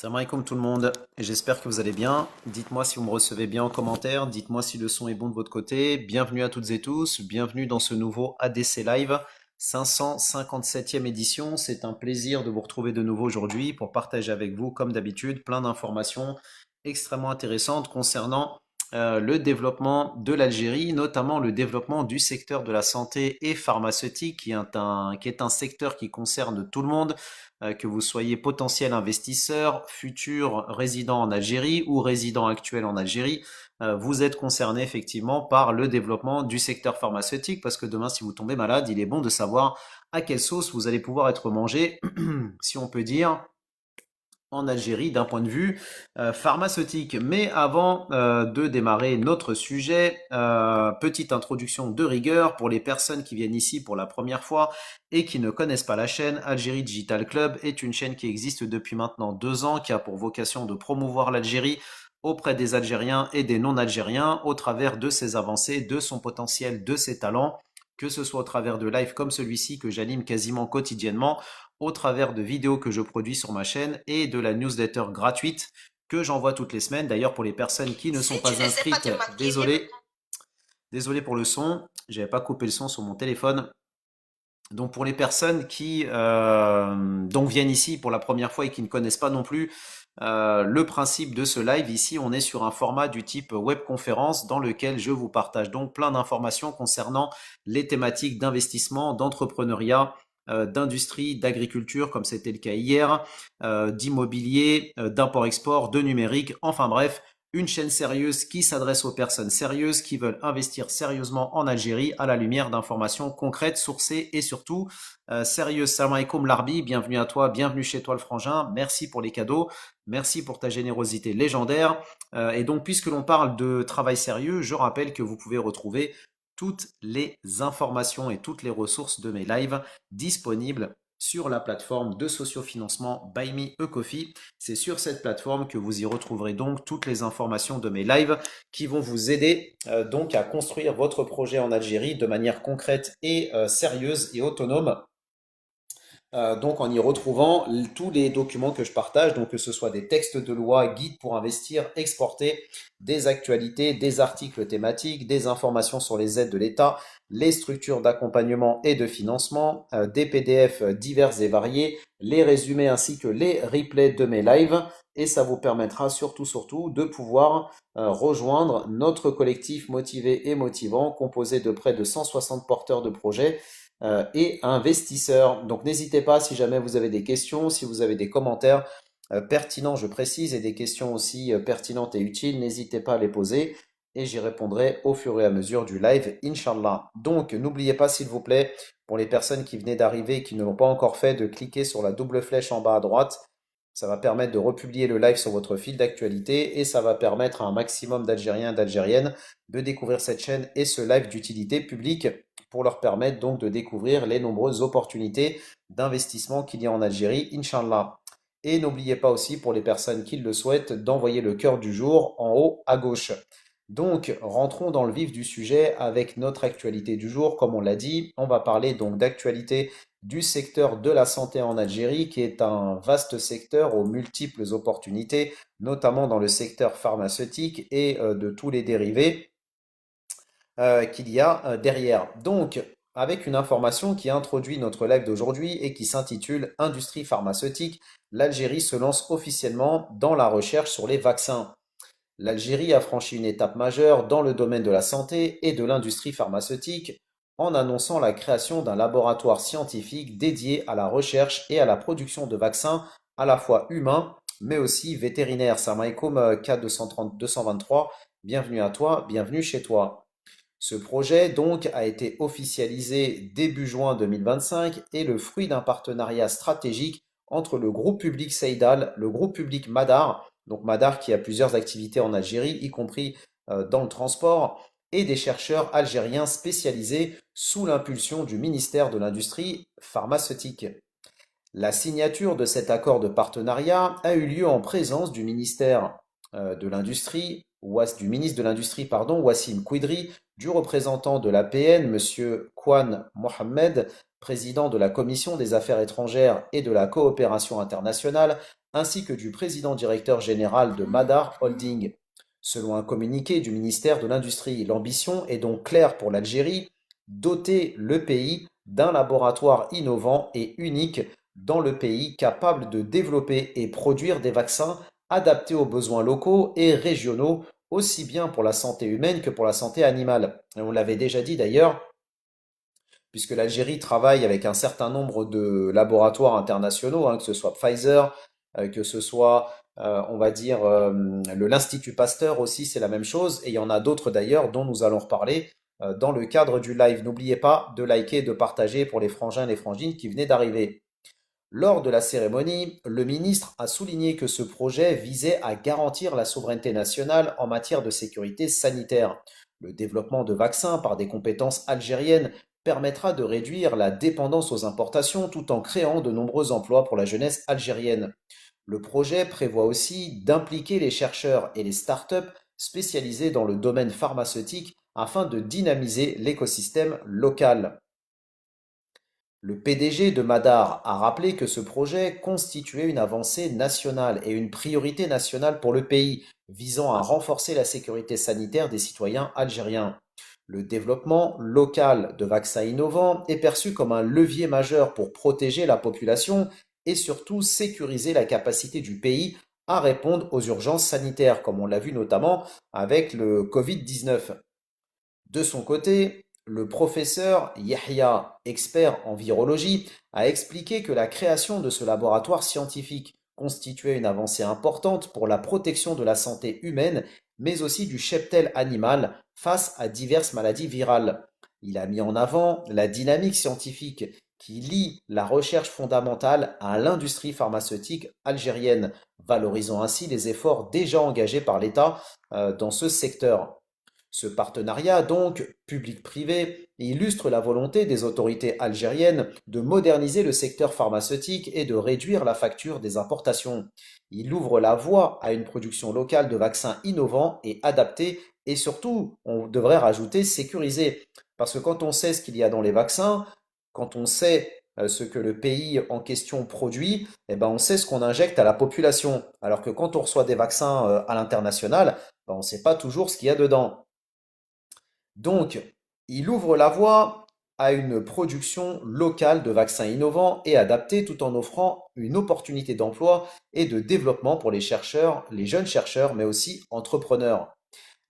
Salam alaikum tout le monde, j'espère que vous allez bien. Dites-moi si vous me recevez bien en commentaire, dites-moi si le son est bon de votre côté. Bienvenue à toutes et tous, bienvenue dans ce nouveau ADC Live 557e édition. C'est un plaisir de vous retrouver de nouveau aujourd'hui pour partager avec vous, comme d'habitude, plein d'informations extrêmement intéressantes concernant le développement de l'Algérie, notamment le développement du secteur de la santé et pharmaceutique, qui est un secteur qui concerne tout le monde, que vous soyez potentiel investisseur, futur résident en Algérie ou résident actuel en Algérie, vous êtes concerné effectivement par le développement du secteur pharmaceutique parce que demain, si vous tombez malade, il est bon de savoir à quelle sauce vous allez pouvoir être mangé, si on peut dire, en Algérie d'un point de vue pharmaceutique. Mais avant de démarrer notre sujet, petite introduction de rigueur pour les personnes qui viennent ici pour la première fois et qui ne connaissent pas la chaîne. Algérie Digital Club est une chaîne qui existe depuis maintenant 2 ans, qui a pour vocation de promouvoir l'Algérie auprès des Algériens et des non-Algériens au travers de ses avancées, de son potentiel, de ses talents, que ce soit au travers de lives comme celui-ci que j'anime quasiment quotidiennement, au travers de vidéos que je produis sur ma chaîne et de la newsletter gratuite que j'envoie toutes les semaines. D'ailleurs, pour les personnes qui ne sont pas inscrites, désolé, désolé pour le son, j'avais pas coupé le son sur mon téléphone. Donc pour les personnes qui donc viennent ici pour la première fois et qui ne connaissent pas non plus le principe de ce live, ici on est sur un format du type webconférence dans lequel je vous partage donc plein d'informations concernant les thématiques d'investissement, d'entrepreneuriat, d'industrie, d'agriculture comme c'était le cas hier, d'immobilier, d'import-export, de numérique, enfin bref, une chaîne sérieuse qui s'adresse aux personnes sérieuses qui veulent investir sérieusement en Algérie à la lumière d'informations concrètes, sourcées et surtout sérieuses. Salam alaikum Larbi, bienvenue à toi, bienvenue chez toi le frangin, merci pour les cadeaux, merci pour ta générosité légendaire. Et donc puisque l'on parle de travail sérieux, je rappelle que vous pouvez retrouver toutes les informations et toutes les ressources de mes lives disponibles sur la plateforme de sociofinancement Buy Me a Coffee. C'est sur cette plateforme que vous y retrouverez donc toutes les informations de mes lives qui vont vous aider donc à construire votre projet en Algérie de manière concrète et sérieuse et autonome, donc en y retrouvant tous les documents que je partage, donc que ce soit des textes de loi, guides pour investir, exporter, des actualités, des articles thématiques, des informations sur les aides de l'État, les structures d'accompagnement et de financement, des PDF divers et variés, les résumés ainsi que les replays de mes lives. Et ça vous permettra surtout de pouvoir rejoindre notre collectif motivé et motivant composé de près de 160 porteurs de projets et investisseurs. Donc n'hésitez pas si jamais vous avez des questions, si vous avez des commentaires pertinents, je précise, et des questions aussi pertinentes et utiles, n'hésitez pas à les poser et j'y répondrai au fur et à mesure du live, Inch'Allah. Donc n'oubliez pas s'il vous plaît, pour les personnes qui venaient d'arriver et qui ne l'ont pas encore fait, de cliquer sur la double flèche en bas à droite. Ça va permettre de republier le live sur votre fil d'actualité et ça va permettre à un maximum d'Algériens et d'Algériennes de découvrir cette chaîne et ce live d'utilité publique pour leur permettre donc de découvrir les nombreuses opportunités d'investissement qu'il y a en Algérie, Inch'Allah. Et n'oubliez pas aussi, pour les personnes qui le souhaitent, d'envoyer le cœur du jour en haut à gauche. Donc, rentrons dans le vif du sujet avec notre actualité du jour. Comme on l'a dit, on va parler donc d'actualité du secteur de la santé en Algérie, qui est un vaste secteur aux multiples opportunités, notamment dans le secteur pharmaceutique et de tous les dérivés qu'il y a derrière. Donc, avec une information qui introduit notre live d'aujourd'hui et qui s'intitule Industrie pharmaceutique, l'Algérie se lance officiellement dans la recherche sur les vaccins. L'Algérie a franchi une étape majeure dans le domaine de la santé et de l'industrie pharmaceutique en annonçant la création d'un laboratoire scientifique dédié à la recherche et à la production de vaccins à la fois humains mais aussi vétérinaires. Salam alaikum K230-223, bienvenue à toi, bienvenue chez toi. Ce projet donc a été officialisé début juin 2025 et le fruit d'un partenariat stratégique entre le groupe public Seydal, le groupe public Madar, donc Madar qui a plusieurs activités en Algérie, y compris dans le transport, et des chercheurs algériens spécialisés sous l'impulsion du ministère de l'Industrie pharmaceutique. La signature de cet accord de partenariat a eu lieu en présence du ministère de l'Industrie, du ministre de l'Industrie, pardon, Wassim Kouidri, du représentant de l'APN, M. Kwan Mohamed, président de la Commission des Affaires étrangères et de la coopération internationale, ainsi que du président directeur général de Madar Holding. Selon un communiqué du ministère de l'Industrie, l'ambition est donc claire pour l'Algérie, doter le pays d'un laboratoire innovant et unique dans le pays capable de développer et produire des vaccins adaptés aux besoins locaux et régionaux, aussi bien pour la santé humaine que pour la santé animale. Et on l'avait déjà dit d'ailleurs, puisque l'Algérie travaille avec un certain nombre de laboratoires internationaux, que ce soit Pfizer, que ce soit, on va dire, l'Institut Pasteur aussi, c'est la même chose, et il y en a d'autres d'ailleurs dont nous allons reparler dans le cadre du live. N'oubliez pas de liker, de partager pour les frangins et les frangines qui venaient d'arriver. Lors de la cérémonie, le ministre a souligné que ce projet visait à garantir la souveraineté nationale en matière de sécurité sanitaire. Le développement de vaccins par des compétences algériennes permettra de réduire la dépendance aux importations tout en créant de nombreux emplois pour la jeunesse algérienne. Le projet prévoit aussi d'impliquer les chercheurs et les startups spécialisés dans le domaine pharmaceutique afin de dynamiser l'écosystème local. Le PDG de Madar a rappelé que ce projet constituait une avancée nationale et une priorité nationale pour le pays, visant à renforcer la sécurité sanitaire des citoyens algériens. Le développement local de vaccins innovants est perçu comme un levier majeur pour protéger la population et surtout sécuriser la capacité du pays à répondre aux urgences sanitaires, comme on l'a vu notamment avec le Covid-19. De son côté, le professeur Yahya, expert en virologie, a expliqué que la création de ce laboratoire scientifique constituait une avancée importante pour la protection de la santé humaine, mais aussi du cheptel animal face à diverses maladies virales. Il a mis en avant la dynamique scientifique qui lie la recherche fondamentale à l'industrie pharmaceutique algérienne, valorisant ainsi les efforts déjà engagés par l'État dans ce secteur. Ce partenariat, donc public-privé, illustre la volonté des autorités algériennes de moderniser le secteur pharmaceutique et de réduire la facture des importations. Il ouvre la voie à une production locale de vaccins innovants et adaptés et surtout, on devrait rajouter sécurisés. Parce que quand on sait ce qu'il y a dans les vaccins, quand on sait ce que le pays en question produit, eh ben on sait ce qu'on injecte à la population. Alors que quand on reçoit des vaccins à l'international, ben on ne sait pas toujours ce qu'il y a dedans. Donc, il ouvre la voie à une production locale de vaccins innovants et adaptés tout en offrant une opportunité d'emploi et de développement pour les chercheurs, les jeunes chercheurs, mais aussi entrepreneurs.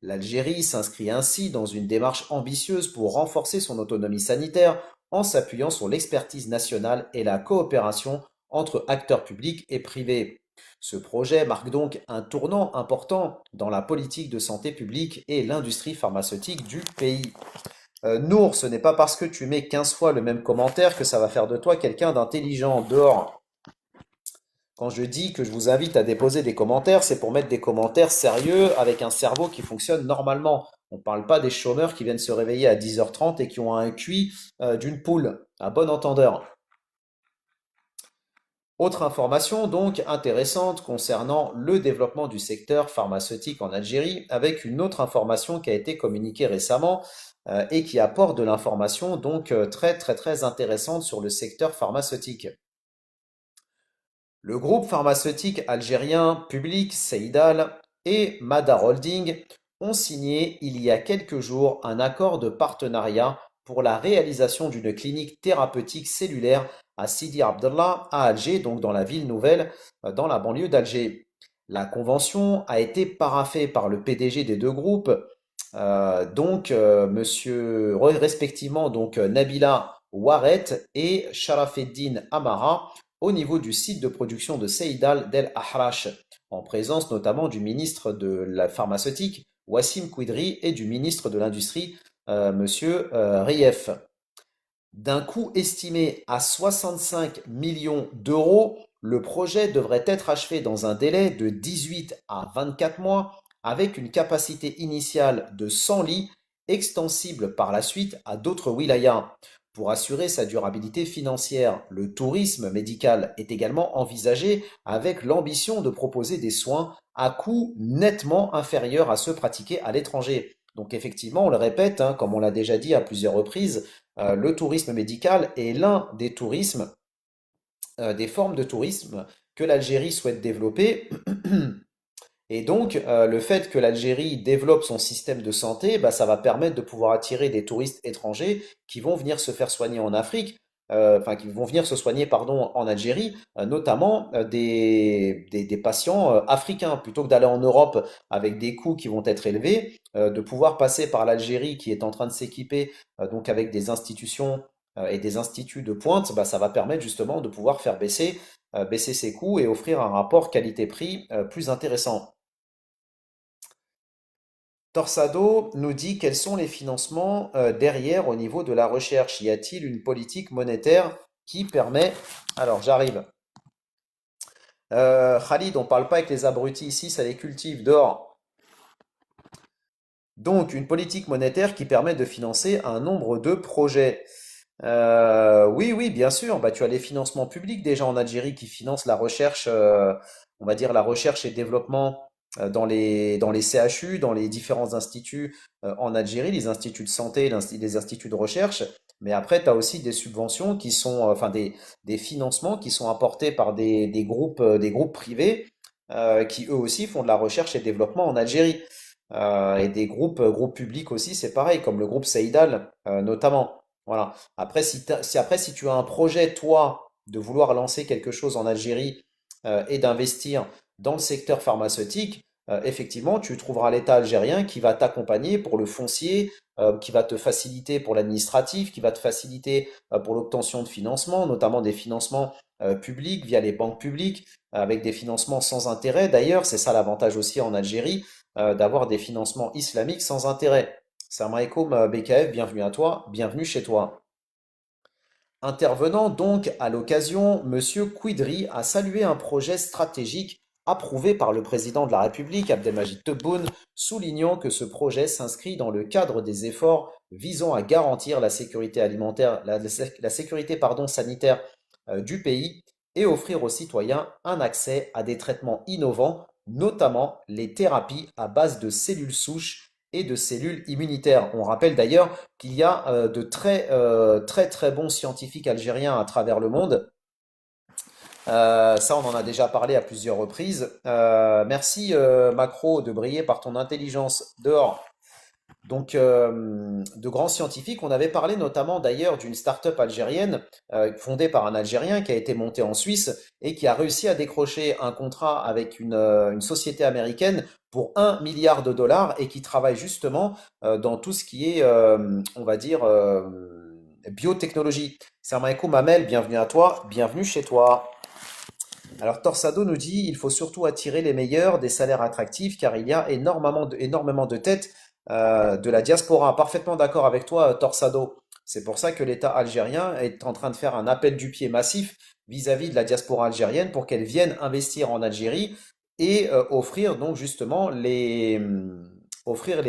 L'Algérie s'inscrit ainsi dans une démarche ambitieuse pour renforcer son autonomie sanitaire en s'appuyant sur l'expertise nationale et la coopération entre acteurs publics et privés. Ce projet marque donc un tournant important dans la politique de santé publique et l'industrie pharmaceutique du pays. Nour, ce n'est pas parce que tu mets 15 fois le même commentaire que ça va faire de toi quelqu'un d'intelligent. Dehors. Quand je dis que je vous invite à déposer des commentaires, c'est pour mettre des commentaires sérieux avec un cerveau qui fonctionne normalement. On ne parle pas des chômeurs qui viennent se réveiller à 10h30 et qui ont un QI d'une poule, à bon entendeur. Autre information donc intéressante concernant le développement du secteur pharmaceutique en Algérie, avec une autre information qui a été communiquée récemment et qui apporte de l'information donc très intéressante sur le secteur pharmaceutique. Le groupe pharmaceutique algérien Public Seydal et Madar Holding ont signé il y a quelques jours un accord de partenariat pour la réalisation d'une clinique thérapeutique cellulaire à Sidi Abdallah à Alger, donc dans la ville nouvelle, dans la banlieue d'Alger. La convention a été paraphée par le PDG des deux groupes, monsieur, respectivement Nabila Waret et Sharafeddin Amara, au niveau du site de production de Seydal d'El Ahrache, en présence notamment du ministre de la pharmaceutique, Wassim Kouidri, et du ministre de l'Industrie, monsieur Rief. D'un coût estimé à 65 millions d'euros, le projet devrait être achevé dans un délai de 18 à 24 mois, avec une capacité initiale de 100 lits, extensible par la suite à d'autres wilayas. Pour assurer sa durabilité financière, le tourisme médical est également envisagé avec l'ambition de proposer des soins à coût nettement inférieur à ceux pratiqués à l'étranger. Donc effectivement, on le répète, comme on l'a déjà dit à plusieurs reprises, le tourisme médical est l'un des tourismes, des formes de tourisme que l'Algérie souhaite développer. Et donc, le fait que l'Algérie développe son système de santé, bah, ça va permettre de pouvoir attirer des touristes étrangers qui vont venir se faire soigner en Afrique, enfin qui vont venir se soigner, pardon, en Algérie, notamment des patients africains, plutôt que d'aller en Europe avec des coûts qui vont être élevés, de pouvoir passer par l'Algérie qui est en train de s'équiper donc avec des institutions et des instituts de pointe, bah, ça va permettre justement de pouvoir faire baisser ses coûts et offrir un rapport qualité-prix plus intéressant. Torsado nous dit quels sont les financements derrière au niveau de la recherche. Y a-t-il une politique monétaire qui permet... Alors j'arrive. Khalid, on parle pas avec les abrutis ici, ça les cultive dehors. Donc une politique monétaire qui permet de financer un nombre de projets. Oui, oui, bien sûr. Bah, tu as les financements publics déjà en Algérie qui financent la recherche, on va dire la recherche et développement dans les CHU, dans les différents instituts en Algérie, les instituts de santé, les instituts de recherche. Mais après, tu as aussi des subventions qui sont, enfin des financements qui sont apportés par des groupes privés qui eux aussi font de la recherche et développement en Algérie. Et des groupes publics aussi, c'est pareil, comme le groupe Seidal notamment. Voilà. Après, si tu as un projet, toi, de vouloir lancer quelque chose en Algérie et d'investir dans le secteur pharmaceutique, effectivement, tu trouveras l'État algérien qui va t'accompagner pour le foncier, qui va te faciliter pour l'administratif, qui va te faciliter pour l'obtention de financements, notamment des financements publics via les banques publiques, avec des financements sans intérêt. D'ailleurs, c'est ça l'avantage aussi en Algérie, d'avoir des financements islamiques sans intérêt. Salam alaikum, BKF, bienvenue à toi, bienvenue chez toi. Intervenant donc à l'occasion, Monsieur Quidri a salué un projet stratégique approuvé par le président de la République, Abdelmajid Tebboune, soulignant que ce projet s'inscrit dans le cadre des efforts visant à garantir la sécurité alimentaire, la sécurité sanitaire du pays et offrir aux citoyens un accès à des traitements innovants, notamment les thérapies à base de cellules souches et de cellules immunitaires. On rappelle d'ailleurs qu'il y a de très très bons scientifiques algériens à travers le monde. Ça, on en a déjà parlé à plusieurs reprises. Merci Macro de briller par ton intelligence dehors. Donc, de grands scientifiques, on avait parlé notamment d'ailleurs d'une start-up algérienne fondée par un Algérien qui a été monté en Suisse et qui a réussi à décrocher un contrat avec une société américaine pour 1 milliard de dollars et qui travaille justement dans tout ce qui est, on va dire, biotechnologie. Salam alaikum Amel, bienvenue à toi, bienvenue chez toi. Alors Torsado nous dit il faut surtout attirer les meilleurs, des salaires attractifs, car il y a énormément de têtes de la diaspora. Parfaitement d'accord avec toi, Torsado. C'est pour ça que l'État algérien est en train de faire un appel du pied massif vis-à-vis de la diaspora algérienne pour qu'elle vienne investir en Algérie et offrir donc justement offrir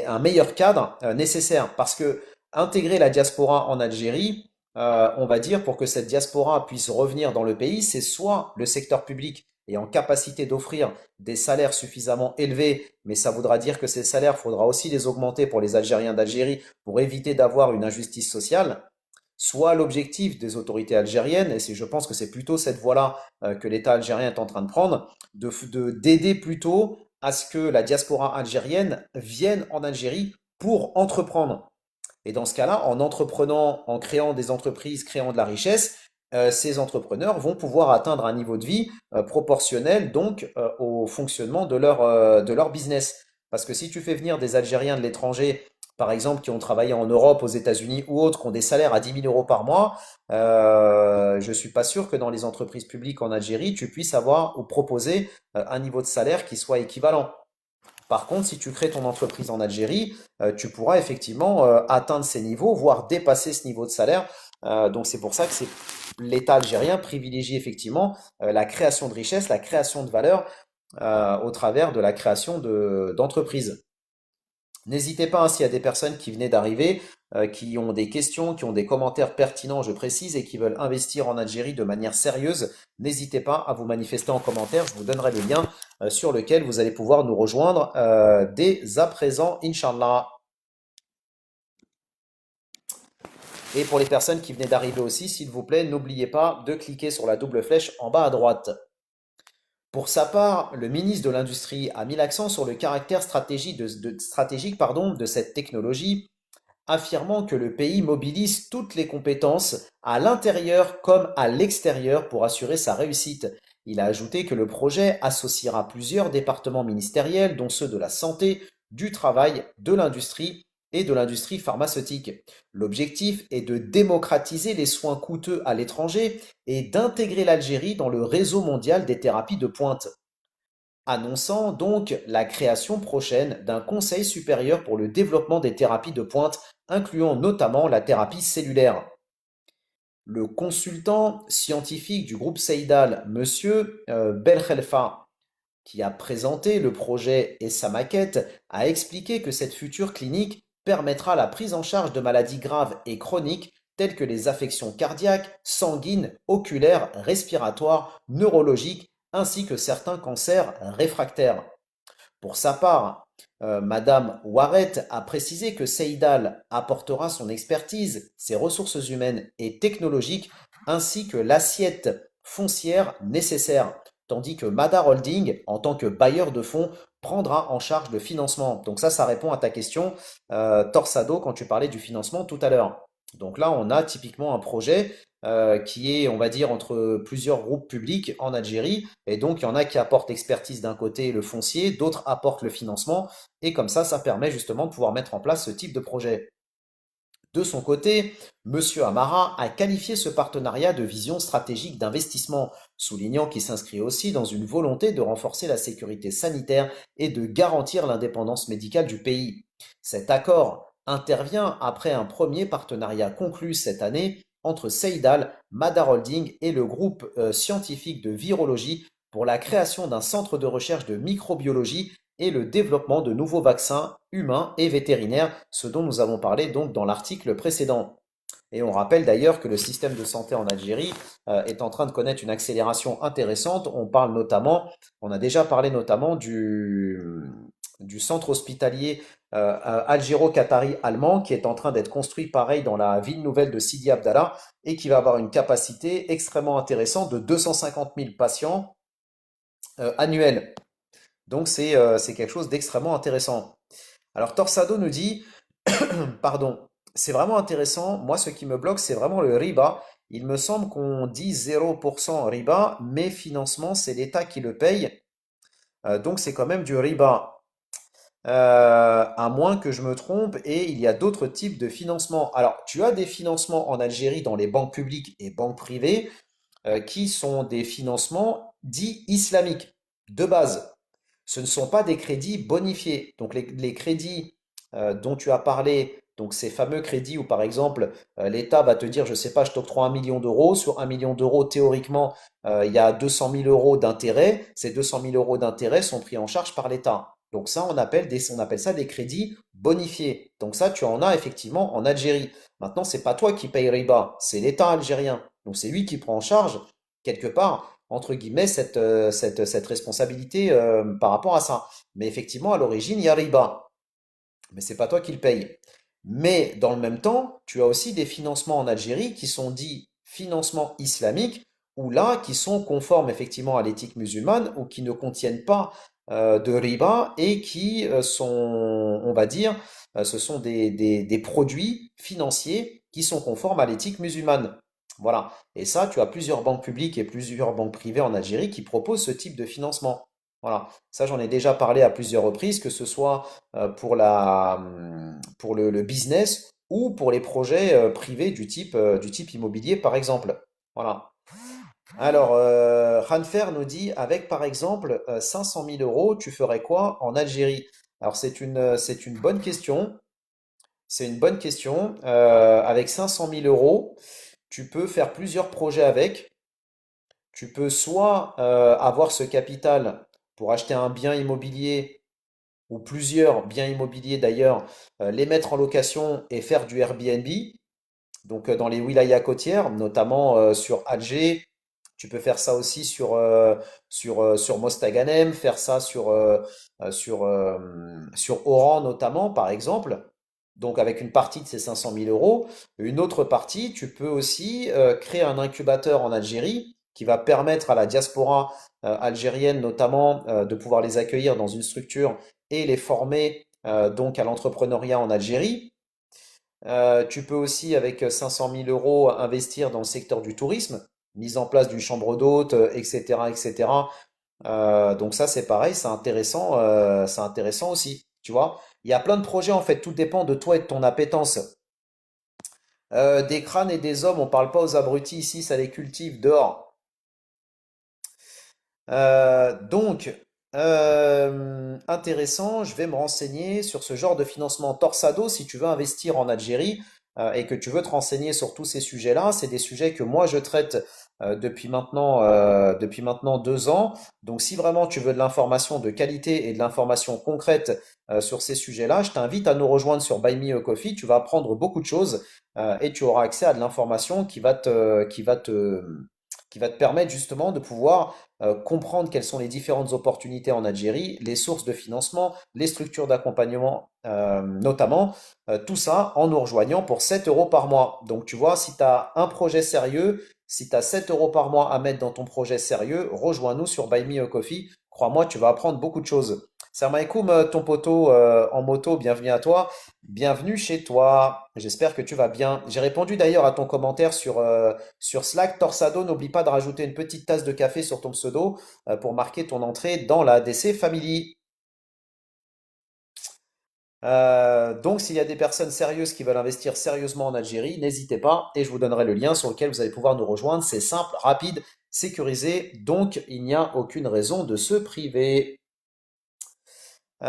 un meilleur cadre nécessaire. Parce que intégrer la diaspora en Algérie, on va dire, pour que cette diaspora puisse revenir dans le pays, c'est soit le secteur public est en capacité d'offrir des salaires suffisamment élevés, mais ça voudra dire que ces salaires, il faudra aussi les augmenter pour les Algériens d'Algérie pour éviter d'avoir une injustice sociale, soit l'objectif des autorités algériennes, et je pense que c'est plutôt cette voie-là que l'État algérien est en train de prendre, d'aider plutôt à ce que la diaspora algérienne vienne en Algérie pour entreprendre. Et dans ce cas-là, en entreprenant, en créant des entreprises, créant de la richesse, ces entrepreneurs vont pouvoir atteindre un niveau de vie proportionnel donc au fonctionnement de leur business. Parce que si tu fais venir des Algériens de l'étranger, par exemple, qui ont travaillé en Europe, aux États-Unis ou autres, qui ont des salaires à 10 000 euros par mois, je ne suis pas sûr que dans les entreprises publiques en Algérie, tu puisses avoir ou proposer un niveau de salaire qui soit équivalent. Par contre, si tu crées ton entreprise en Algérie, tu pourras effectivement atteindre ces niveaux, voire dépasser ce niveau de salaire. Donc c'est pour ça que l'État algérien privilégie effectivement la création de richesse, la création de valeur au travers de la création d'entreprises. N'hésitez pas, hein, s'il y a des personnes qui venaient d'arriver, qui ont des questions, qui ont des commentaires pertinents, je précise, et qui veulent investir en Algérie de manière sérieuse, n'hésitez pas à vous manifester en commentaire. Je vous donnerai le lien sur lequel vous allez pouvoir nous rejoindre dès à présent, Inch'Allah. Et pour les personnes qui venaient d'arriver aussi, s'il vous plaît, n'oubliez pas de cliquer sur la double flèche en bas à droite. Pour sa part, le ministre de l'Industrie a mis l'accent sur le caractère stratégique de cette technologie, affirmant que le pays mobilise toutes les compétences à l'intérieur comme à l'extérieur pour assurer sa réussite. Il a ajouté que le projet associera plusieurs départements ministériels, dont ceux de la santé, du travail, de l'industrie et de l'industrie pharmaceutique. L'objectif est de démocratiser les soins coûteux à l'étranger et d'intégrer l'Algérie dans le réseau mondial des thérapies de pointe, annonçant donc la création prochaine d'un conseil supérieur pour le développement des thérapies de pointe, incluant notamment la thérapie cellulaire. Le consultant scientifique du groupe Seydal, Monsieur Belkhelfa, qui a présenté le projet et sa maquette, a expliqué que cette future clinique permettra la prise en charge de maladies graves et chroniques telles que les affections cardiaques, sanguines, oculaires, respiratoires, neurologiques, ainsi que certains cancers réfractaires. Pour sa part, Madame Waret a précisé que Seydal apportera son expertise, ses ressources humaines et technologiques, ainsi que l'assiette foncière nécessaire, tandis que Madar Holding, en tant que bailleur de fonds, prendra en charge le financement. Donc ça répond à ta question, Torsado, quand tu parlais du financement tout à l'heure. Donc là, on a typiquement un projet qui est, on va dire, entre plusieurs groupes publics en Algérie. Et donc, il y en a qui apportent l'expertise d'un côté, le foncier, d'autres apportent le financement. Et comme ça permet justement de pouvoir mettre en place ce type de projet. De son côté, Monsieur Amara a qualifié ce partenariat de vision stratégique d'investissement, soulignant qu'il s'inscrit aussi dans une volonté de renforcer la sécurité sanitaire et de garantir l'indépendance médicale du pays. Cet accord intervient après un premier partenariat conclu cette année entre Seydal, Madar Holding et le groupe scientifique de virologie pour la création d'un centre de recherche de microbiologie et le développement de nouveaux vaccins humains et vétérinaires, ce dont nous avons parlé donc dans l'article précédent. Et on rappelle d'ailleurs que le système de santé en Algérie est en train de connaître une accélération intéressante. On a déjà parlé notamment du centre hospitalier algéro-qatari allemand qui est en train d'être construit pareil dans la ville nouvelle de Sidi Abdallah et qui va avoir une capacité extrêmement intéressante de 250 000 patients annuels. Donc c'est quelque chose d'extrêmement intéressant. Alors Torsado nous dit, pardon, c'est vraiment intéressant. Moi, ce qui me bloque, c'est vraiment le riba. Il me semble qu'on dit 0% riba, mais financement, c'est l'État qui le paye. Donc c'est quand même du riba. À moins que je me trompe, et il y a d'autres types de financement. Alors, tu as des financements en Algérie dans les banques publiques et banques privées qui sont des financements dits islamiques de base. Ce ne sont pas des crédits bonifiés. Donc les crédits dont tu as parlé, donc ces fameux crédits où par exemple l'État va te dire, je ne sais pas, je t'octroie 1 million d'euros. Sur 1 million d'euros, théoriquement, il y a 200 000 euros d'intérêt. Ces 200 000 euros d'intérêt sont pris en charge par l'État. Donc ça, on appelle ça des crédits bonifiés. Donc ça, tu en as effectivement en Algérie. Maintenant, c'est pas toi qui paye riba, c'est l'État algérien. Donc c'est lui qui prend en charge quelque part entre guillemets, cette responsabilité par rapport à ça. Mais effectivement, à l'origine, il y a riba. Mais c'est pas toi qui le paye. Mais dans le même temps, tu as aussi des financements en Algérie qui sont dits financements islamiques, ou là, qui sont conformes effectivement à l'éthique musulmane, ou qui ne contiennent pas de riba, et qui sont, on va dire, ce sont des produits financiers qui sont conformes à l'éthique musulmane. Voilà. Et ça, tu as plusieurs banques publiques et plusieurs banques privées en Algérie qui proposent ce type de financement. Voilà. Ça, j'en ai déjà parlé à plusieurs reprises, que ce soit pour le business ou pour les projets privés du type immobilier, par exemple. Voilà. Alors, Ranfer nous dit, avec par exemple 500 000 euros, tu ferais quoi en Algérie? Alors, c'est une bonne question. C'est une bonne question. Avec 500 000 euros, tu peux faire plusieurs projets avec. Tu peux soit avoir ce capital pour acheter un bien immobilier ou plusieurs biens immobiliers d'ailleurs, les mettre en location et faire du Airbnb. Donc dans les wilayas côtières, notamment sur Alger. Tu peux faire ça aussi sur Mostaganem, faire ça sur Oran notamment, par exemple. Donc avec une partie de ces 500 000 euros, une autre partie, tu peux aussi créer un incubateur en Algérie qui va permettre à la diaspora algérienne notamment de pouvoir les accueillir dans une structure et les former donc à l'entrepreneuriat en Algérie. Tu peux aussi, avec 500 000 euros, investir dans le secteur du tourisme, mise en place d'une chambre d'hôte, etc., etc. Donc ça, c'est pareil, c'est intéressant aussi, tu vois. Il y a plein de projets, en fait, tout dépend de toi et de ton appétence. Des crânes et des hommes, on parle pas aux abrutis ici, ça les cultive dehors. Intéressant, je vais me renseigner sur ce genre de financement torsado si tu veux investir en Algérie et que tu veux te renseigner sur tous ces sujets-là. C'est des sujets que moi je traite depuis maintenant 2 ans. Donc si vraiment tu veux de l'information de qualité et de l'information concrète sur ces sujets-là, je t'invite à nous rejoindre sur Buy Me a Coffee. Tu vas apprendre beaucoup de choses et tu auras accès à de l'information qui va te permettre justement de pouvoir comprendre quelles sont les différentes opportunités en Algérie, les sources de financement, les structures d'accompagnement notamment, tout ça en nous rejoignant pour 7 euros par mois. Donc tu vois, si tu as un projet sérieux, si tu as 7 euros par mois à mettre dans ton projet sérieux, rejoins-nous sur Buy Me a Coffee. Crois-moi, tu vas apprendre beaucoup de choses. Salam alaikum, ton poteau en moto, bienvenue à toi. Bienvenue chez toi. J'espère que tu vas bien. J'ai répondu d'ailleurs à ton commentaire sur Slack. Torsado, n'oublie pas de rajouter une petite tasse de café sur ton pseudo pour marquer ton entrée dans la DC Family. Donc, s'il y a des personnes sérieuses qui veulent investir sérieusement en Algérie, n'hésitez pas et je vous donnerai le lien sur lequel vous allez pouvoir nous rejoindre. C'est simple, rapide, sécurisé, donc il n'y a aucune raison de se priver. Il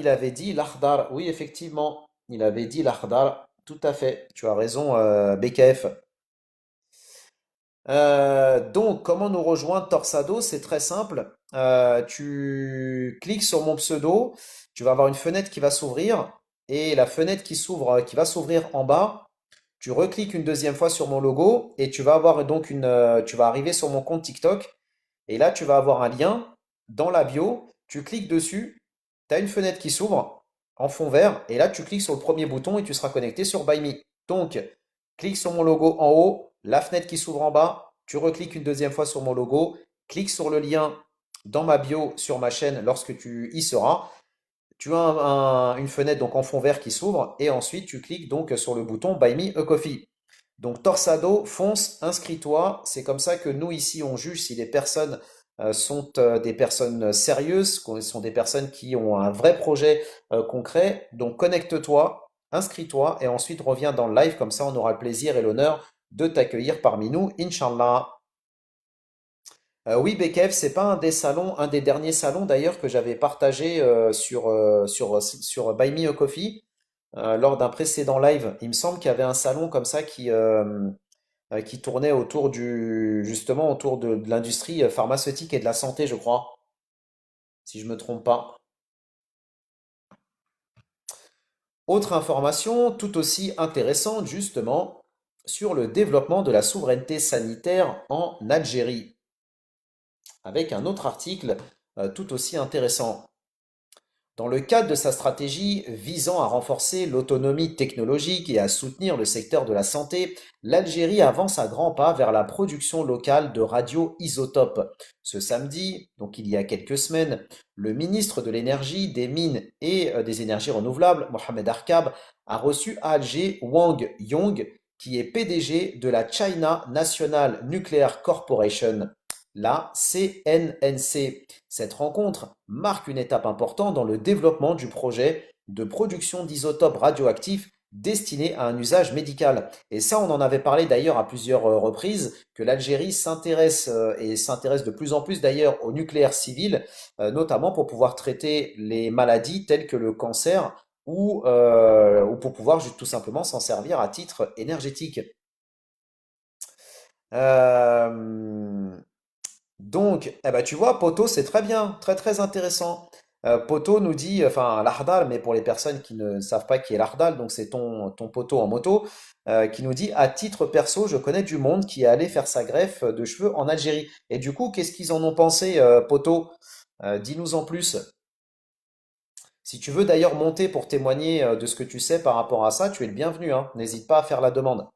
avait dit l'Akhdar. Oui, effectivement, il avait dit l'Akhdar. Tout à fait. Tu as raison, BKF. Donc, comment nous rejoindre Torsado? C'est très simple. Tu cliques sur mon pseudo, tu vas avoir une fenêtre qui va s'ouvrir et la fenêtre qui s'ouvre, qui va s'ouvrir en bas. Tu recliques une deuxième fois sur mon logo et tu vas avoir donc tu vas arriver sur mon compte TikTok et là tu vas avoir un lien dans la bio. Tu cliques dessus, tu as une fenêtre qui s'ouvre en fond vert et là tu cliques sur le premier bouton et tu seras connecté sur Buy Me. Donc, clique sur mon logo en haut, la fenêtre qui s'ouvre en bas, tu recliques une deuxième fois sur mon logo, clique sur le lien dans ma bio sur ma chaîne lorsque tu y seras. Tu as une fenêtre donc en fond vert qui s'ouvre et ensuite tu cliques donc sur le bouton Buy Me a Coffee. Donc Torsado, fonce, inscris-toi. C'est comme ça que nous ici on juge si les personnes sont des personnes sérieuses, sont des personnes qui ont un vrai projet concret. Donc connecte-toi, inscris-toi et ensuite reviens dans le live. Comme ça on aura le plaisir et l'honneur de t'accueillir parmi nous, Inch'Allah. Oui, BKF, c'est pas un des salons, un des derniers salons d'ailleurs que j'avais partagé sur Buy Me a Coffee lors d'un précédent live. Il me semble qu'il y avait un salon comme ça qui tournait justement autour de l'industrie pharmaceutique et de la santé, je crois, si je me trompe pas. Autre information tout aussi intéressante, justement, sur le développement de la souveraineté sanitaire en Algérie, avec un autre article tout aussi intéressant. Dans le cadre de sa stratégie visant à renforcer l'autonomie technologique et à soutenir le secteur de la santé, l'Algérie avance à grands pas vers la production locale de radioisotopes. Ce samedi, donc il y a quelques semaines, le ministre de l'Énergie, des Mines et des Énergies renouvelables, Mohamed Arkab, a reçu à Alger Wang Yong, qui est PDG de la China National Nuclear Corporation, la CNNC. Cette rencontre marque une étape importante dans le développement du projet de production d'isotopes radioactifs destinés à un usage médical. Et ça, on en avait parlé d'ailleurs à plusieurs reprises, que l'Algérie s'intéresse et s'intéresse de plus en plus d'ailleurs au nucléaire civil, notamment pour pouvoir traiter les maladies telles que le cancer ou pour pouvoir tout simplement s'en servir à titre énergétique. Euh, donc, eh ben, tu vois, Poto, c'est très bien, très très intéressant. Poto nous dit, enfin l'Ardal, mais pour les personnes qui ne savent pas qui est l'Ardal, donc c'est ton poteau en moto, qui nous dit, à titre perso, je connais du monde qui est allé faire sa greffe de cheveux en Algérie. Et du coup, qu'est-ce qu'ils en ont pensé, Poto? Dis-nous en plus. Si tu veux d'ailleurs monter pour témoigner de ce que tu sais par rapport à ça, tu es le bienvenu, hein. N'hésite pas à faire la demande.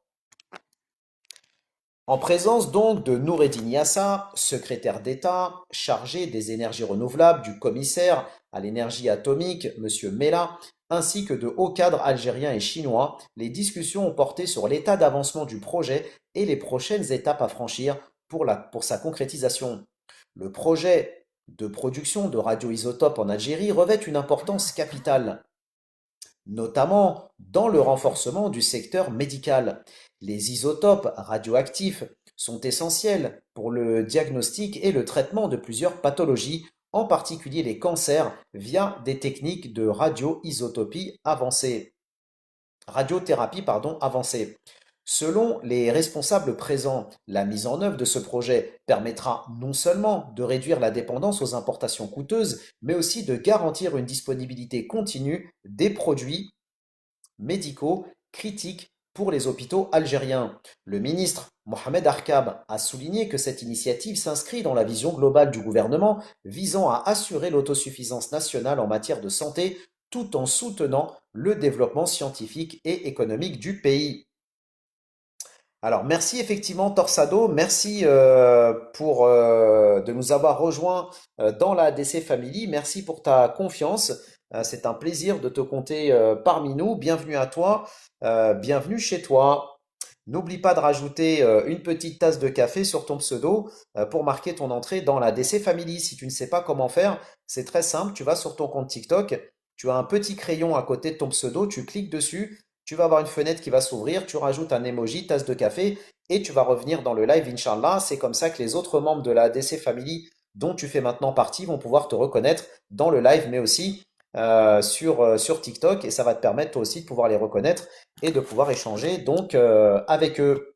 En présence donc de Noureddin Yassa, secrétaire d'État chargé des énergies renouvelables, du commissaire à l'énergie atomique, M. Mella, ainsi que de hauts cadres algériens et chinois, les discussions ont porté sur l'état d'avancement du projet et les prochaines étapes à franchir pour sa concrétisation. Le projet de production de radioisotopes en Algérie revêt une importance capitale, notamment dans le renforcement du secteur médical. Les isotopes radioactifs sont essentiels pour le diagnostic et le traitement de plusieurs pathologies, en particulier les cancers, via des techniques de radiothérapie avancée. Selon les responsables présents, la mise en œuvre de ce projet permettra non seulement de réduire la dépendance aux importations coûteuses, mais aussi de garantir une disponibilité continue des produits médicaux critiques pour les hôpitaux algériens. Le ministre Mohamed Arkab a souligné que cette initiative s'inscrit dans la vision globale du gouvernement visant à assurer l'autosuffisance nationale en matière de santé tout en soutenant le développement scientifique et économique du pays. Alors, merci effectivement Torsado, merci de nous avoir rejoints dans la DC Family, merci pour ta confiance. C'est un plaisir de te compter parmi nous. Bienvenue à toi, bienvenue chez toi. N'oublie pas de rajouter une petite tasse de café sur ton pseudo pour marquer ton entrée dans la DC Family. Si tu ne sais pas comment faire, c'est très simple. Tu vas sur ton compte TikTok, tu as un petit crayon à côté de ton pseudo, tu cliques dessus, tu vas avoir une fenêtre qui va s'ouvrir, tu rajoutes un emoji, tasse de café et tu vas revenir dans le live, Inch'Allah. C'est comme ça que les autres membres de la DC Family dont tu fais maintenant partie vont pouvoir te reconnaître dans le live, mais aussi sur TikTok. Et ça va te permettre toi aussi de pouvoir les reconnaître et de pouvoir échanger donc avec eux.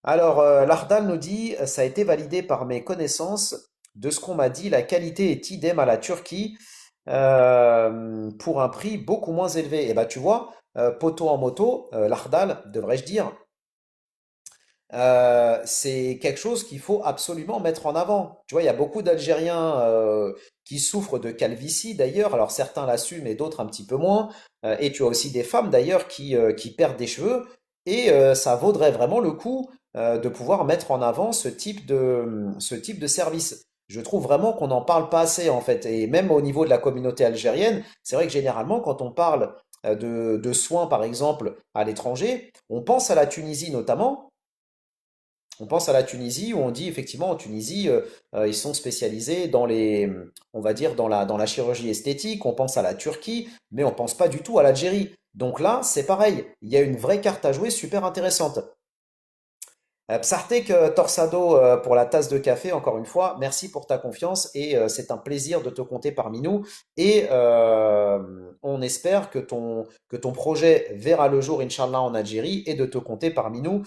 Alors, Lardal nous dit, ça a été validé par mes connaissances. De ce qu'on m'a dit, la qualité est idem à la Turquie pour un prix beaucoup moins élevé. Et bah tu vois, poteau en moto, Lardal, devrais-je dire, c'est quelque chose qu'il faut absolument mettre en avant. Tu vois, il y a beaucoup d'Algériens qui souffrent de calvitie d'ailleurs. Alors certains l'assument et d'autres un petit peu moins. Et tu as aussi des femmes d'ailleurs qui perdent des cheveux. Et ça vaudrait vraiment le coup de pouvoir mettre en avant ce type de service. Je trouve vraiment qu'on n'en parle pas assez en fait. Et même au niveau de la communauté algérienne, c'est vrai que généralement quand on parle de soins par exemple à l'étranger, on pense à la Tunisie notamment. On pense à la Tunisie où on dit effectivement en Tunisie ils sont spécialisés dans on va dire dans la chirurgie esthétique. On pense à la Turquie, mais on pense pas du tout à l'Algérie. Donc là, c'est pareil. Il y a une vraie carte à jouer super intéressante. Psartek Torsado pour la tasse de café, encore une fois, merci pour ta confiance et c'est un plaisir de te compter parmi nous. Et on espère que ton projet verra le jour, Inch'Allah, en Algérie et de te compter parmi nous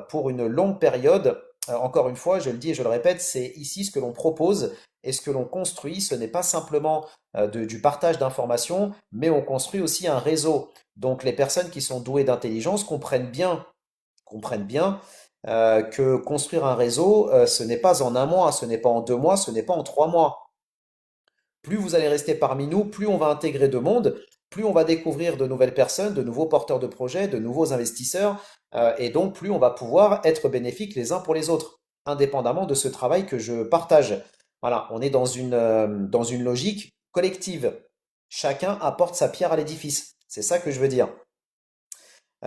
pour une longue période. Encore une fois, je le dis et je le répète, c'est ici ce que l'on propose et ce que l'on construit. Ce n'est pas simplement du partage d'informations, mais on construit aussi un réseau. Donc les personnes qui sont douées d'intelligence comprennent bien que construire un réseau, ce n'est pas en un mois, ce n'est pas en 2 mois, ce n'est pas en 3 mois. Plus vous allez rester parmi nous, plus on va intégrer de monde, plus on va découvrir de nouvelles personnes, de nouveaux porteurs de projets, de nouveaux investisseurs, et donc plus on va pouvoir être bénéfiques les uns pour les autres, indépendamment de ce travail que je partage. Voilà, on est dans une logique collective. Chacun apporte sa pierre à l'édifice. C'est ça que je veux dire.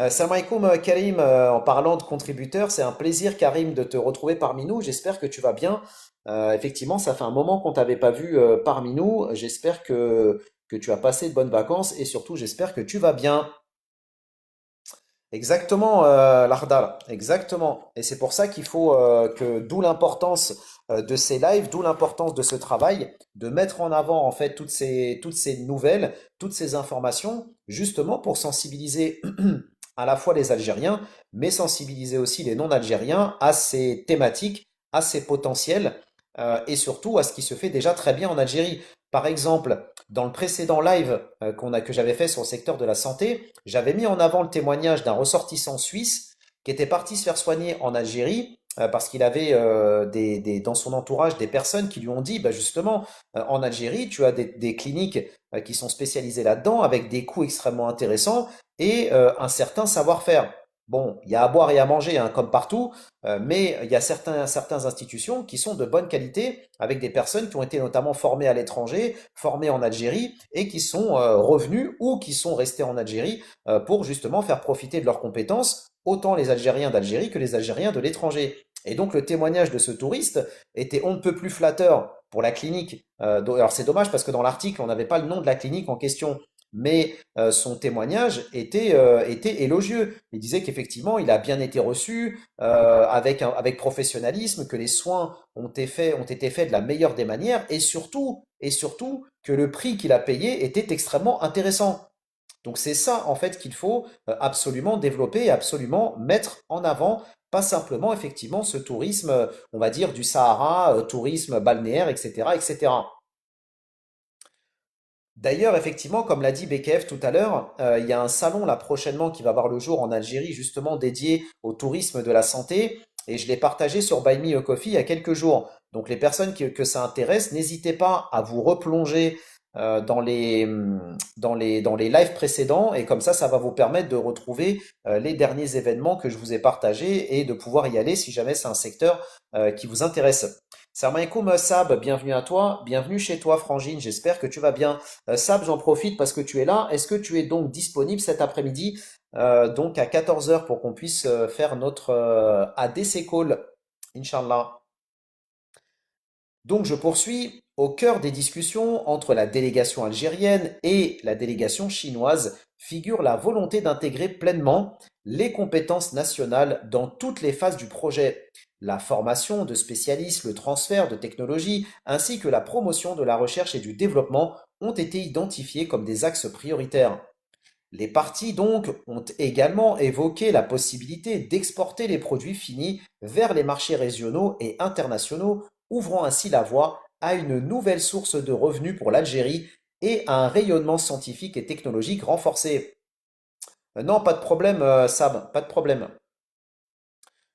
Salam alaikum Karim, en parlant de contributeurs, c'est un plaisir Karim de te retrouver parmi nous. J'espère que tu vas bien. Effectivement, ça fait un moment qu'on t'avait pas vu parmi nous. J'espère que tu as passé de bonnes vacances et surtout j'espère que tu vas bien. Exactement, Larda, exactement. Et c'est pour ça qu'il faut d'où l'importance de ces lives, d'où l'importance de ce travail, de mettre en avant en fait toutes ces nouvelles, toutes ces informations, justement pour sensibiliser à la fois les Algériens, mais sensibiliser aussi les non-Algériens à ces thématiques, à ces potentiels et surtout à ce qui se fait déjà très bien en Algérie. Par exemple, dans le précédent live que j'avais fait sur le secteur de la santé, j'avais mis en avant le témoignage d'un ressortissant suisse qui était parti se faire soigner en Algérie parce qu'il avait dans son entourage des personnes qui lui ont dit, bah justement, en Algérie, tu as des cliniques qui sont spécialisées là-dedans, avec des coûts extrêmement intéressants et un certain savoir-faire. Bon, il y a à boire et à manger, hein, comme partout, mais il y a certaines institutions qui sont de bonne qualité, avec des personnes qui ont été notamment formées à l'étranger, formées en Algérie, et qui sont revenues ou qui sont restées en Algérie pour justement faire profiter de leurs compétences autant les Algériens d'Algérie que les Algériens de l'étranger. Et donc le témoignage de ce touriste était on ne peut plus flatteur pour la clinique. Alors c'est dommage parce que dans l'article, on n'avait pas le nom de la clinique en question, mais son témoignage était élogieux. Il disait qu'effectivement, il a bien été reçu avec professionnalisme, que les soins ont été faits de la meilleure des manières, et surtout que le prix qu'il a payé était extrêmement intéressant. Donc c'est ça en fait qu'il faut absolument développer et absolument mettre en avant, pas simplement effectivement ce tourisme, on va dire du Sahara, tourisme balnéaire, etc., etc. D'ailleurs, effectivement, comme l'a dit BKF tout à l'heure, il y a un salon là prochainement qui va voir le jour en Algérie, justement dédié au tourisme de la santé. Et je l'ai partagé sur Buy Me a Coffee il y a quelques jours. Donc les personnes que ça intéresse, n'hésitez pas à vous replonger dans les lives précédents. Et comme ça va vous permettre de retrouver les derniers événements que je vous ai partagés et de pouvoir y aller si jamais c'est un secteur qui vous intéresse. Salam alaikum Sab, bienvenue à toi, bienvenue chez toi Frangine, j'espère que tu vas bien. Sab, j'en profite parce que tu es là. Est-ce que tu es donc disponible cet après-midi, donc à 14 heures pour qu'on puisse faire notre ADC Call, Inch'Allah. Donc je poursuis. Au cœur des discussions entre la délégation algérienne et la délégation chinoise figure la volonté d'intégrer pleinement les compétences nationales dans toutes les phases du projet. La formation de spécialistes, le transfert de technologies, ainsi que la promotion de la recherche et du développement ont été identifiés comme des axes prioritaires. Les parties donc ont également évoqué la possibilité d'exporter les produits finis vers les marchés régionaux et internationaux, ouvrant ainsi la voie à une nouvelle source de revenus pour l'Algérie et à un rayonnement scientifique et technologique renforcé. Non, pas de problème, Sab, pas de problème.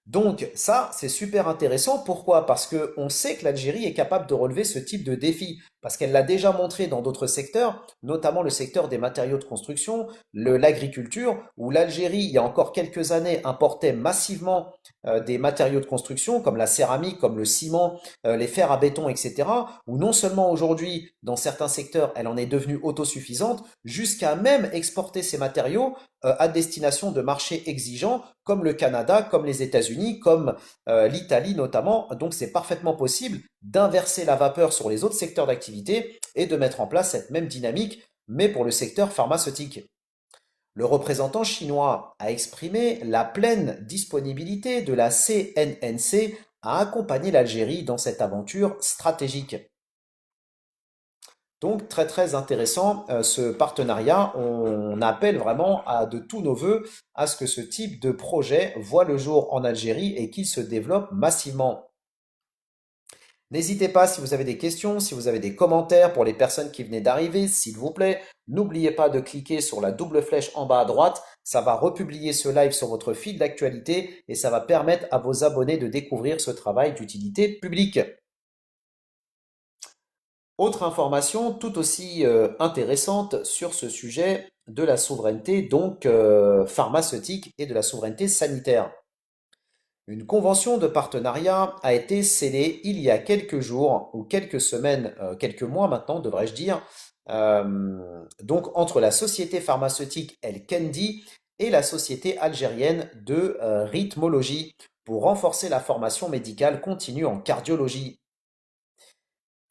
Donc ça, c'est super intéressant. Pourquoi? Parce que on sait que l'Algérie est capable de relever ce type de défi, parce qu'elle l'a déjà montré dans d'autres secteurs, notamment le secteur des matériaux de construction, l'agriculture, où l'Algérie, il y a encore quelques années, importait massivement des matériaux de construction, comme la céramique, comme le ciment, les fers à béton, etc., où non seulement aujourd'hui, dans certains secteurs, elle en est devenue autosuffisante, jusqu'à même exporter ces matériaux à destination de marchés exigeants comme le Canada, comme les États-Unis, comme l'Italie notamment. Donc c'est parfaitement possible d'inverser la vapeur sur les autres secteurs d'activité et de mettre en place cette même dynamique, mais pour le secteur pharmaceutique. Le représentant chinois a exprimé la pleine disponibilité de la CNNC à accompagner l'Algérie dans cette aventure stratégique. Donc très très intéressant ce partenariat. On appelle vraiment à de tous nos voeux à ce que ce type de projet voit le jour en Algérie et qu'il se développe massivement. N'hésitez pas si vous avez des questions, si vous avez des commentaires pour les personnes qui venaient d'arriver, s'il vous plaît. N'oubliez pas de cliquer sur la double flèche en bas à droite. Ça va republier ce live sur votre fil d'actualité et ça va permettre à vos abonnés de découvrir ce travail d'utilité publique. Autre information tout aussi intéressante sur ce sujet de la souveraineté donc pharmaceutique et de la souveraineté sanitaire. Une convention de partenariat a été scellée il y a quelques jours ou quelques semaines, quelques mois maintenant devrais-je dire, donc entre la société pharmaceutique El Kendi et la société algérienne de rythmologie pour renforcer la formation médicale continue en cardiologie.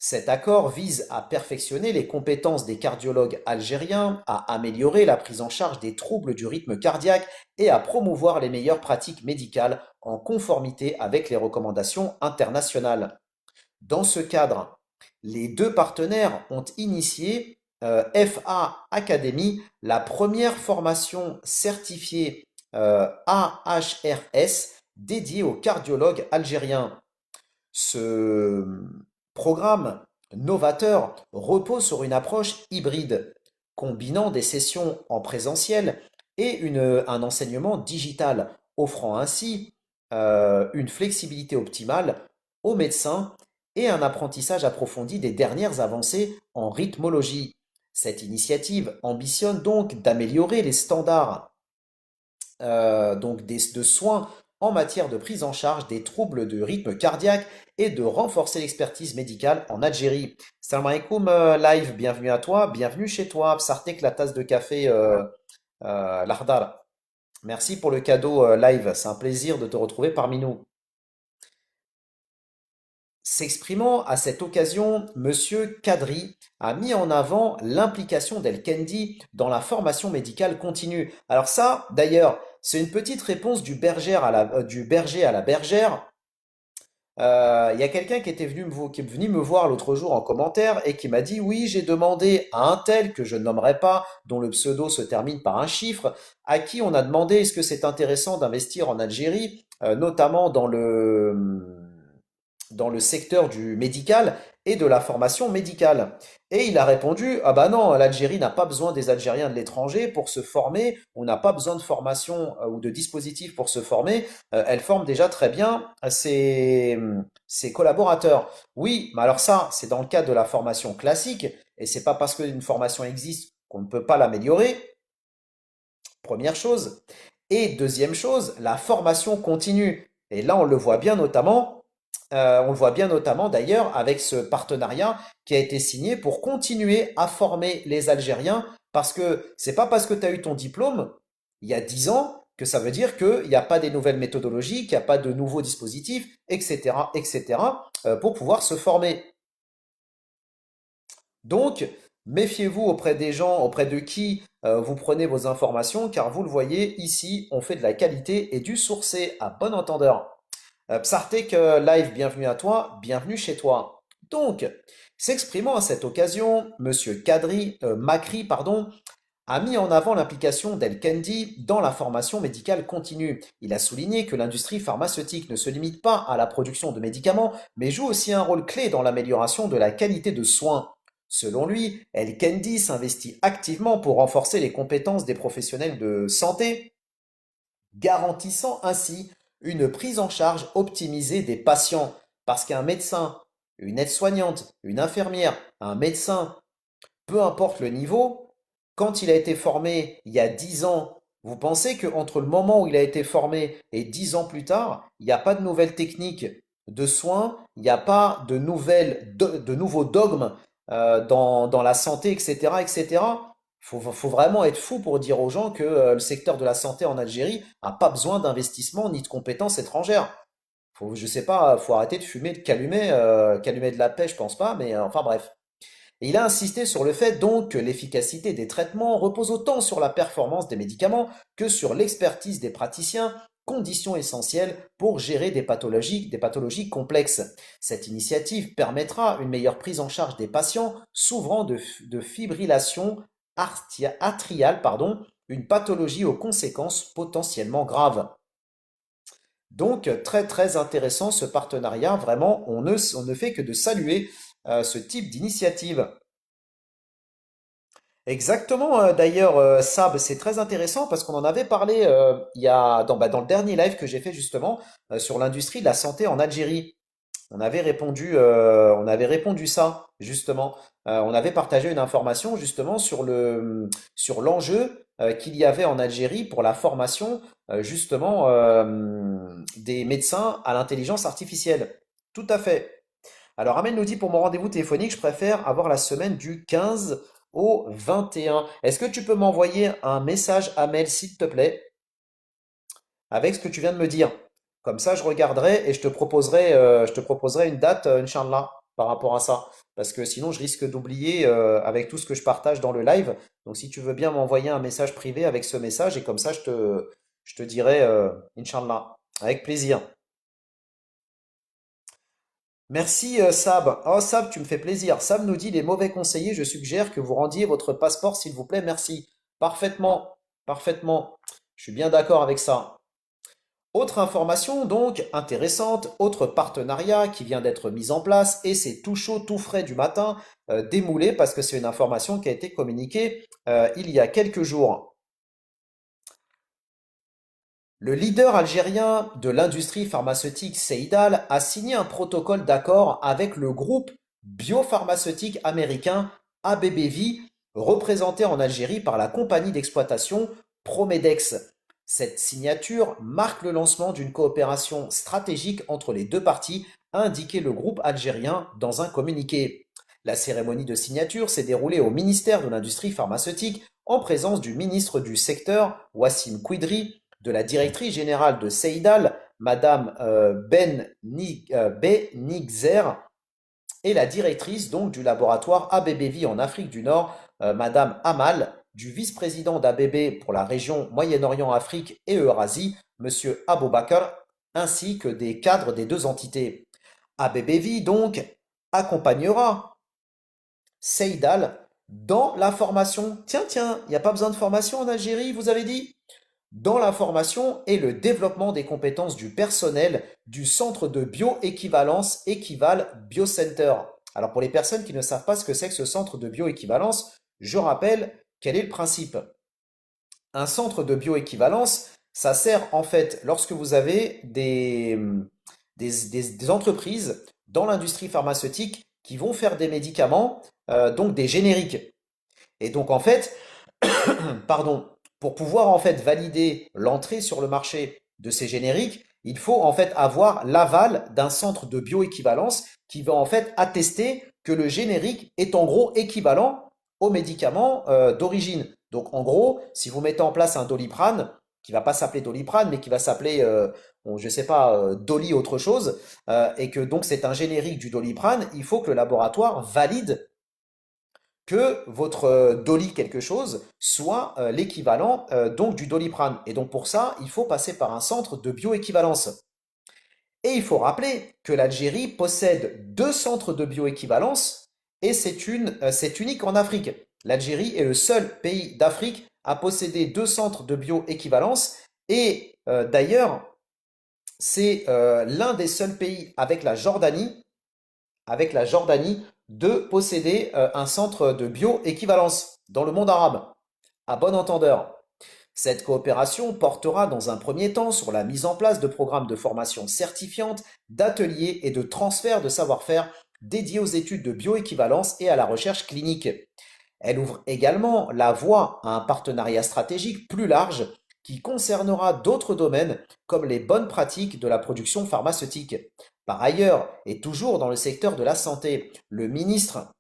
Cet accord vise à perfectionner les compétences des cardiologues algériens, à améliorer la prise en charge des troubles du rythme cardiaque et à promouvoir les meilleures pratiques médicales en conformité avec les recommandations internationales. Dans ce cadre, les deux partenaires ont initié FA Academy, la première formation certifiée AHRS dédiée aux cardiologues algériens. Ce programme novateur repose sur une approche hybride, combinant des sessions en présentiel et un enseignement digital, offrant ainsi une flexibilité optimale aux médecins et un apprentissage approfondi des dernières avancées en rythmologie. Cette initiative ambitionne donc d'améliorer les standards de soins en matière de prise en charge des troubles de rythme cardiaque et de renforcer l'expertise médicale en Algérie. Salam alaikum live, bienvenue à toi, bienvenue chez toi, Psartek la tasse de café Lardar. Merci pour le cadeau live, c'est un plaisir de te retrouver parmi nous. S'exprimant à cette occasion, Monsieur Kadri a mis en avant l'implication d'El-Kendi dans la formation médicale continue. Alors ça, d'ailleurs, c'est une petite réponse du berger à la bergère. Il y a quelqu'un qui est venu me voir l'autre jour en commentaire et qui m'a dit, oui, j'ai demandé à un tel que je ne nommerai pas, dont le pseudo se termine par un chiffre, à qui on a demandé est-ce que c'est intéressant d'investir en Algérie, notamment dans le secteur du médical et de la formation médicale. Et il a répondu, ah bah non, l'Algérie n'a pas besoin des Algériens de l'étranger pour se former, on n'a pas besoin de formation ou de dispositifs pour se former, elle forme déjà très bien ses collaborateurs. Oui, mais alors ça, c'est dans le cadre de la formation classique, et c'est pas parce qu'une formation existe qu'on ne peut pas l'améliorer, première chose. Et deuxième chose, la formation continue. Et là, on le voit bien notamment d'ailleurs avec ce partenariat qui a été signé pour continuer à former les Algériens, parce que c'est pas parce que tu as eu ton diplôme il y a 10 ans que ça veut dire qu'il n'y a pas des nouvelles méthodologies, qu'il n'y a pas de nouveaux dispositifs, etc., etc., pour pouvoir se former. Donc, méfiez-vous auprès des gens, auprès de qui vous prenez vos informations, car vous le voyez, ici, on fait de la qualité et du sourcé à bon entendeur. Psartek Live, bienvenue à toi, bienvenue chez toi. Donc, s'exprimant à cette occasion, Monsieur Macri, pardon, a mis en avant l'implication d'El-Kendi dans la formation médicale continue. Il a souligné que l'industrie pharmaceutique ne se limite pas à la production de médicaments, mais joue aussi un rôle clé dans l'amélioration de la qualité de soins. Selon lui, El-Kendi s'investit activement pour renforcer les compétences des professionnels de santé, garantissant ainsi une prise en charge optimisée des patients. Parce qu'un médecin, une aide-soignante, une infirmière, un médecin, peu importe le niveau, quand il a été formé il y a 10 ans, vous pensez qu'entre le moment où il a été formé et 10 ans plus tard, il n'y a pas de nouvelles techniques de soins, il n'y a pas de nouveaux dogmes dans la santé, etc., etc. Faut vraiment être fou pour dire aux gens que le secteur de la santé en Algérie n'a pas besoin d'investissement ni de compétences étrangères. Je sais pas, faut arrêter de fumer, de calumer de la paix, je pense pas, mais enfin bref. Et il a insisté sur le fait donc que l'efficacité des traitements repose autant sur la performance des médicaments que sur l'expertise des praticiens, condition essentielle pour gérer des pathologies complexes. Cette initiative permettra une meilleure prise en charge des patients souffrant de fibrillation atriale, une pathologie aux conséquences potentiellement graves. Donc très très intéressant ce partenariat, vraiment on ne fait que de saluer ce type d'initiative. Exactement, d'ailleurs, Sab, c'est très intéressant parce qu'on en avait parlé il y a dans le dernier live que j'ai fait justement sur l'industrie de la santé en Algérie. On avait répondu ça justement. On avait partagé une information justement sur l'enjeu qu'il y avait en Algérie pour la formation justement des médecins à l'intelligence artificielle. Tout à fait. Alors, Amel nous dit pour mon rendez-vous téléphonique, je préfère avoir la semaine du 15 au 21. Est-ce que tu peux m'envoyer un message, Amel, s'il te plaît, avec ce que tu viens de me dire? Comme ça, je regarderai et je te proposerai une date, Inch'Allah, par rapport à ça. Parce que sinon, je risque d'oublier avec tout ce que je partage dans le live. Donc, si tu veux bien m'envoyer un message privé avec ce message, et comme ça, je te dirai, Inch'Allah, avec plaisir. Merci Sab. Oh Sab, tu me fais plaisir. Sab nous dit les mauvais conseillers, je suggère que vous rendiez votre passeport s'il vous plaît. Merci. Parfaitement, parfaitement. Je suis bien d'accord avec ça. Autre information donc intéressante, autre partenariat qui vient d'être mis en place et c'est tout chaud, tout frais du matin, démoulé parce que c'est une information qui a été communiquée il y a quelques jours. Le leader algérien de l'industrie pharmaceutique Seidal a signé un protocole d'accord avec le groupe biopharmaceutique américain AbbVie, représenté en Algérie par la compagnie d'exploitation Promedex. Cette signature marque le lancement d'une coopération stratégique entre les deux parties, a indiqué le groupe algérien dans un communiqué. La cérémonie de signature s'est déroulée au ministère de l'Industrie pharmaceutique en présence du ministre du secteur, Wassim Quidri, de la directrice générale de Seidal, Madame Benigzer, et la directrice donc du laboratoire AbbVie en Afrique du Nord, Madame Amal, du vice-président d'ABB pour la région Moyen-Orient, Afrique et Eurasie, Monsieur Aboubakar, ainsi que des cadres des deux entités. AbbVie donc accompagnera Seidal dans la formation. Tiens, tiens, il n'y a pas besoin de formation en Algérie, vous avez dit? Dans la formation et le développement des compétences du personnel du centre de bioéquivalence Equival Biocenter. Alors pour les personnes qui ne savent pas ce que c'est que ce centre de bioéquivalence, je rappelle quel est le principe. Un centre de bioéquivalence, ça sert en fait lorsque vous avez des entreprises dans l'industrie pharmaceutique qui vont faire des médicaments, donc des génériques. Et donc en fait, pardon, pour pouvoir en fait valider l'entrée sur le marché de ces génériques, il faut en fait avoir l'aval d'un centre de bioéquivalence qui va en fait attester que le générique est en gros équivalent au médicament d'origine. Donc en gros, si vous mettez en place un Doliprane, qui va pas s'appeler Doliprane, mais qui va s'appeler, bon, je sais pas, Doli autre chose, et que donc c'est un générique du Doliprane, il faut que le laboratoire valide que votre Doli quelque chose soit l'équivalent donc du Doliprane. Et donc pour ça, il faut passer par un centre de bioéquivalence. Et il faut rappeler que l'Algérie possède deux centres de bioéquivalence et c'est unique en Afrique. L'Algérie est le seul pays d'Afrique à posséder deux centres de bioéquivalence et d'ailleurs, c'est l'un des seuls pays avec la Jordanie, de posséder un centre de bioéquivalence dans le monde arabe. À bon entendeur. Cette coopération portera dans un premier temps sur la mise en place de programmes de formation certifiante, d'ateliers et de transfert de savoir-faire dédiés aux études de bioéquivalence et à la recherche clinique. Elle ouvre également la voie à un partenariat stratégique plus large qui concernera d'autres domaines comme les bonnes pratiques de la production pharmaceutique. Par ailleurs, et toujours dans le secteur de la santé, le ministre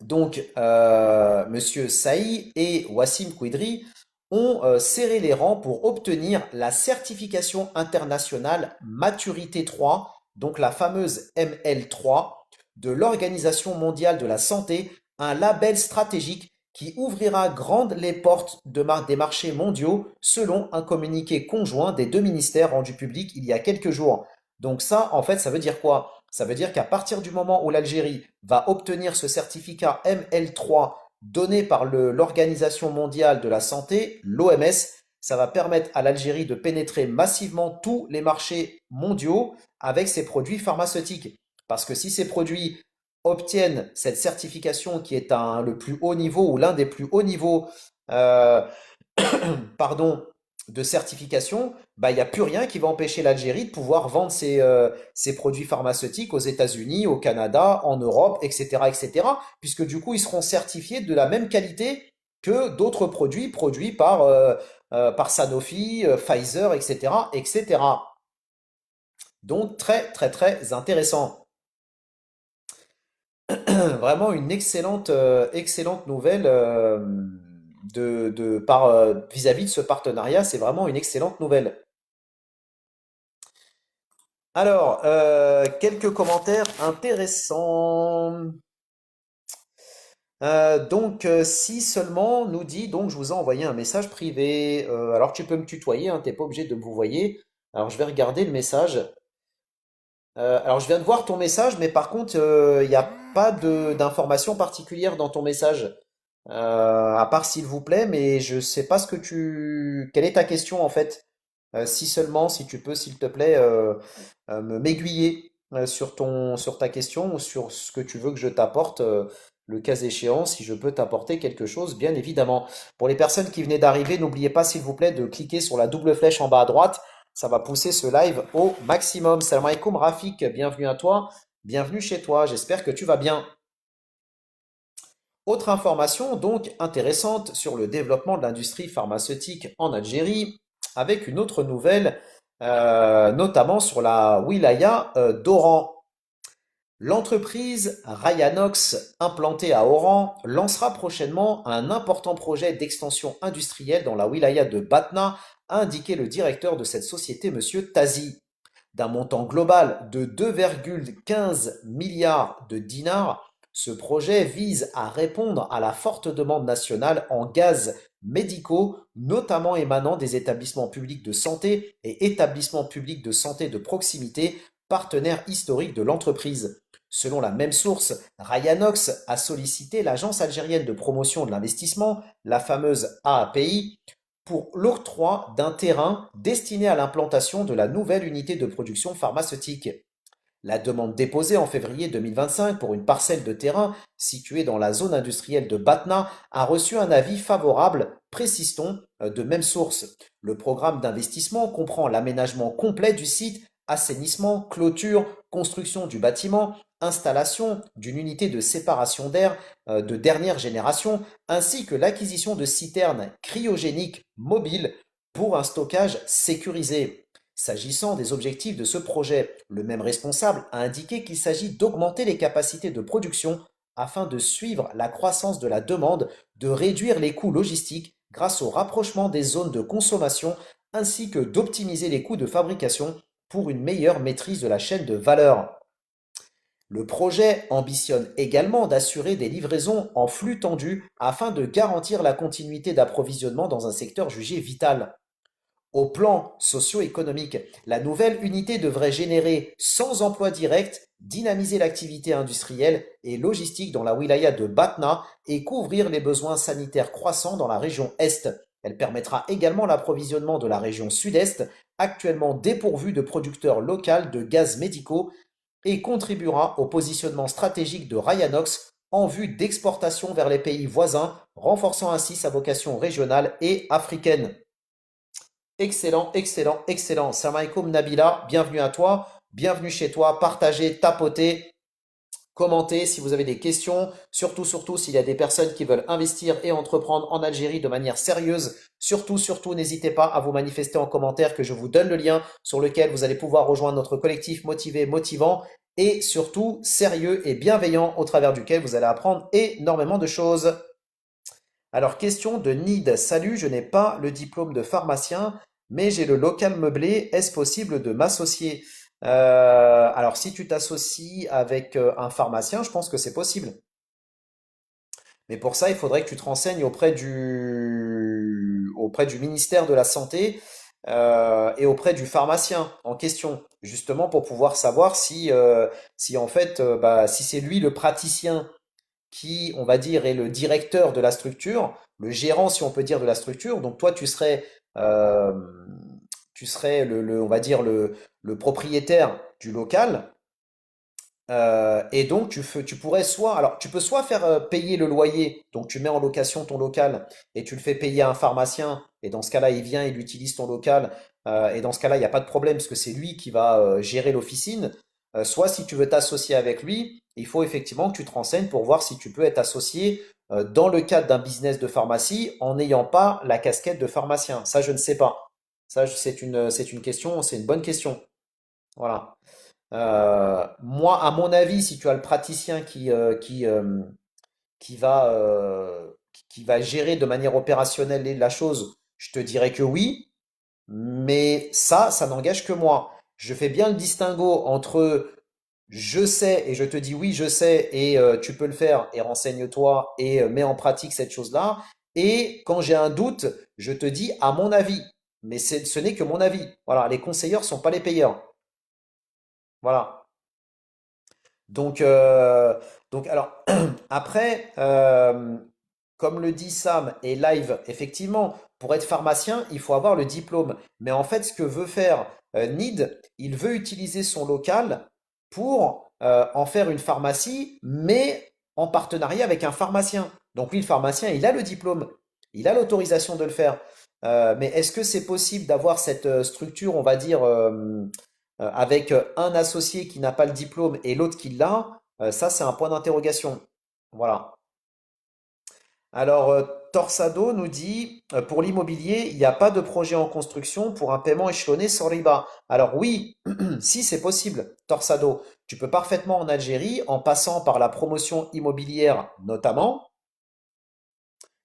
donc, Monsieur Saï et Wassim Quidri ont serré les rangs pour obtenir la certification internationale Maturité 3, donc la fameuse ML3, de l'Organisation mondiale de la santé, un label stratégique qui ouvrira grandes les portes des marchés mondiaux, selon un communiqué conjoint des deux ministères rendu public il y a quelques jours. Donc ça, en fait, ça veut dire quoi? Ça veut dire qu'à partir du moment où l'Algérie va obtenir ce certificat ML3 donné par l'Organisation mondiale de la santé, l'OMS, ça va permettre à l'Algérie de pénétrer massivement tous les marchés mondiaux avec ses produits pharmaceutiques. Parce que si ces produits obtiennent cette certification qui est le plus haut niveau ou l'un des plus hauts niveaux euh, pardon, de certification, bah, il n'y a plus rien qui va empêcher l'Algérie de pouvoir vendre ses produits pharmaceutiques aux États-Unis, au Canada, en Europe, etc., etc., puisque du coup, ils seront certifiés de la même qualité que d'autres produits produits par Sanofi, Pfizer, etc., etc. Donc, très, très, très intéressant. Vraiment une excellente, excellente nouvelle vis-à-vis de ce partenariat. C'est vraiment une excellente nouvelle. Alors, quelques commentaires intéressants. Si seulement nous dit, donc je vous ai envoyé un message privé. Alors tu peux me tutoyer, hein, t'es pas obligé de me vous voyer. Alors je vais regarder le message. Alors je viens de voir ton message, mais par contre, il n'y a pas d'information particulière dans ton message. À part s'il vous plaît, mais je sais pas quelle est ta question en fait. Si seulement, si tu peux, s'il te plaît, m'aiguiller sur ta question ou sur ce que tu veux que je t'apporte. le cas échéant, si je peux t'apporter quelque chose, bien évidemment. Pour les personnes qui venaient d'arriver, n'oubliez pas, s'il vous plaît, de cliquer sur la double flèche en bas à droite. Ça va pousser ce live au maximum. Salam alaikum Rafik, bienvenue à toi, bienvenue chez toi, j'espère que tu vas bien. Autre information donc intéressante sur le développement de l'industrie pharmaceutique en Algérie, avec une autre nouvelle, notamment sur la wilaya d'Oran. L'entreprise Ryanox, implantée à Oran, lancera prochainement un important projet d'extension industrielle dans la wilaya de Batna, a indiqué le directeur de cette société, Monsieur Tazi. D'un montant global de 2,15 milliards de dinars, ce projet vise à répondre à la forte demande nationale en gaz médicaux, notamment émanant des établissements publics de santé et établissements publics de santé de proximité, partenaires historiques de l'entreprise. Selon la même source, Ryanox a sollicité l'Agence algérienne de promotion de l'investissement, la fameuse AAPI, pour l'octroi d'un terrain destiné à l'implantation de la nouvelle unité de production pharmaceutique. La demande déposée en février 2025 pour une parcelle de terrain située dans la zone industrielle de Batna a reçu un avis favorable, précise-t-on, de même source. Le programme d'investissement comprend l'aménagement complet du site, assainissement, clôture, construction du bâtiment, installation d'une unité de séparation d'air de dernière génération, ainsi que l'acquisition de citernes cryogéniques mobiles pour un stockage sécurisé. S'agissant des objectifs de ce projet, le même responsable a indiqué qu'il s'agit d'augmenter les capacités de production afin de suivre la croissance de la demande, de réduire les coûts logistiques grâce au rapprochement des zones de consommation ainsi que d'optimiser les coûts de fabrication pour une meilleure maîtrise de la chaîne de valeur. Le projet ambitionne également d'assurer des livraisons en flux tendu afin de garantir la continuité d'approvisionnement dans un secteur jugé vital. Au plan socio-économique, la nouvelle unité devrait générer 100 emplois directs, dynamiser l'activité industrielle et logistique dans la wilaya de Batna et couvrir les besoins sanitaires croissants dans la région Est. Elle permettra également l'approvisionnement de la région Sud-Est, actuellement dépourvue de producteurs locaux de gaz médicaux, et contribuera au positionnement stratégique de Ryanox en vue d'exportation vers les pays voisins, renforçant ainsi sa vocation régionale et africaine. Excellent, excellent, excellent. Salam alaikum Nabila, bienvenue à toi, bienvenue chez toi. Partagez, tapotez, commentez si vous avez des questions. Surtout, surtout, s'il y a des personnes qui veulent investir et entreprendre en Algérie de manière sérieuse. Surtout, surtout, n'hésitez pas à vous manifester en commentaire que je vous donne le lien sur lequel vous allez pouvoir rejoindre notre collectif motivé, motivant et surtout sérieux et bienveillant au travers duquel vous allez apprendre énormément de choses. Alors, question de Nid. Salut, je n'ai pas le diplôme de pharmacien, mais j'ai le local meublé. Est-ce possible de m'associer? Alors, si tu t'associes avec un pharmacien, je pense que c'est possible. Mais pour ça, il faudrait que tu te renseignes auprès du ministère de la Santé et auprès du pharmacien en question, justement pour pouvoir savoir si en fait, si c'est lui le praticien qui, on va dire, est le directeur de la structure, le gérant, si on peut dire, de la structure. Donc toi, euh, tu serais on va dire, le propriétaire du local. Et donc, tu pourrais soit, alors, tu peux soit faire payer le loyer, donc tu mets en location ton local et tu le fais payer à un pharmacien, et dans ce cas-là, il vient, il utilise ton local, et dans ce cas-là, il n'y a pas de problème, parce que c'est lui qui va gérer l'officine. Soit, si tu veux t'associer avec lui, il faut effectivement que tu te renseignes pour voir si tu peux être associé dans le cadre d'un business de pharmacie en n'ayant pas la casquette de pharmacien. Ça, je ne sais pas. Ça, c'est une question, c'est une bonne question. Voilà. Moi, à mon avis, si tu as le praticien qui va gérer de manière opérationnelle la chose, je te dirais que oui, mais ça n'engage que moi. Je fais bien le distinguo entre je sais et je te dis oui, je sais et tu peux le faire et renseigne-toi et mets en pratique cette chose-là. Et quand j'ai un doute, je te dis à mon avis. Mais ce n'est que mon avis. Voilà, les conseilleurs ne sont pas les payeurs. Voilà. Donc, alors, après, comme le dit Sam et Live, effectivement, pour être pharmacien, il faut avoir le diplôme. Mais en fait, ce que veut faire Nid, il veut utiliser son local pour en faire une pharmacie, mais en partenariat avec un pharmacien. Donc lui, le pharmacien, il a le diplôme, il a l'autorisation de le faire. Mais est-ce que c'est possible d'avoir cette structure, on va dire, avec un associé qui n'a pas le diplôme et l'autre qui l'a? Ça, c'est un point d'interrogation. Voilà. Alors, Torsado nous dit, pour l'immobilier, il n'y a pas de projet en construction pour un paiement échelonné sans riba. Alors oui, si c'est possible, Torsado, tu peux parfaitement en Algérie, en passant par la promotion immobilière notamment.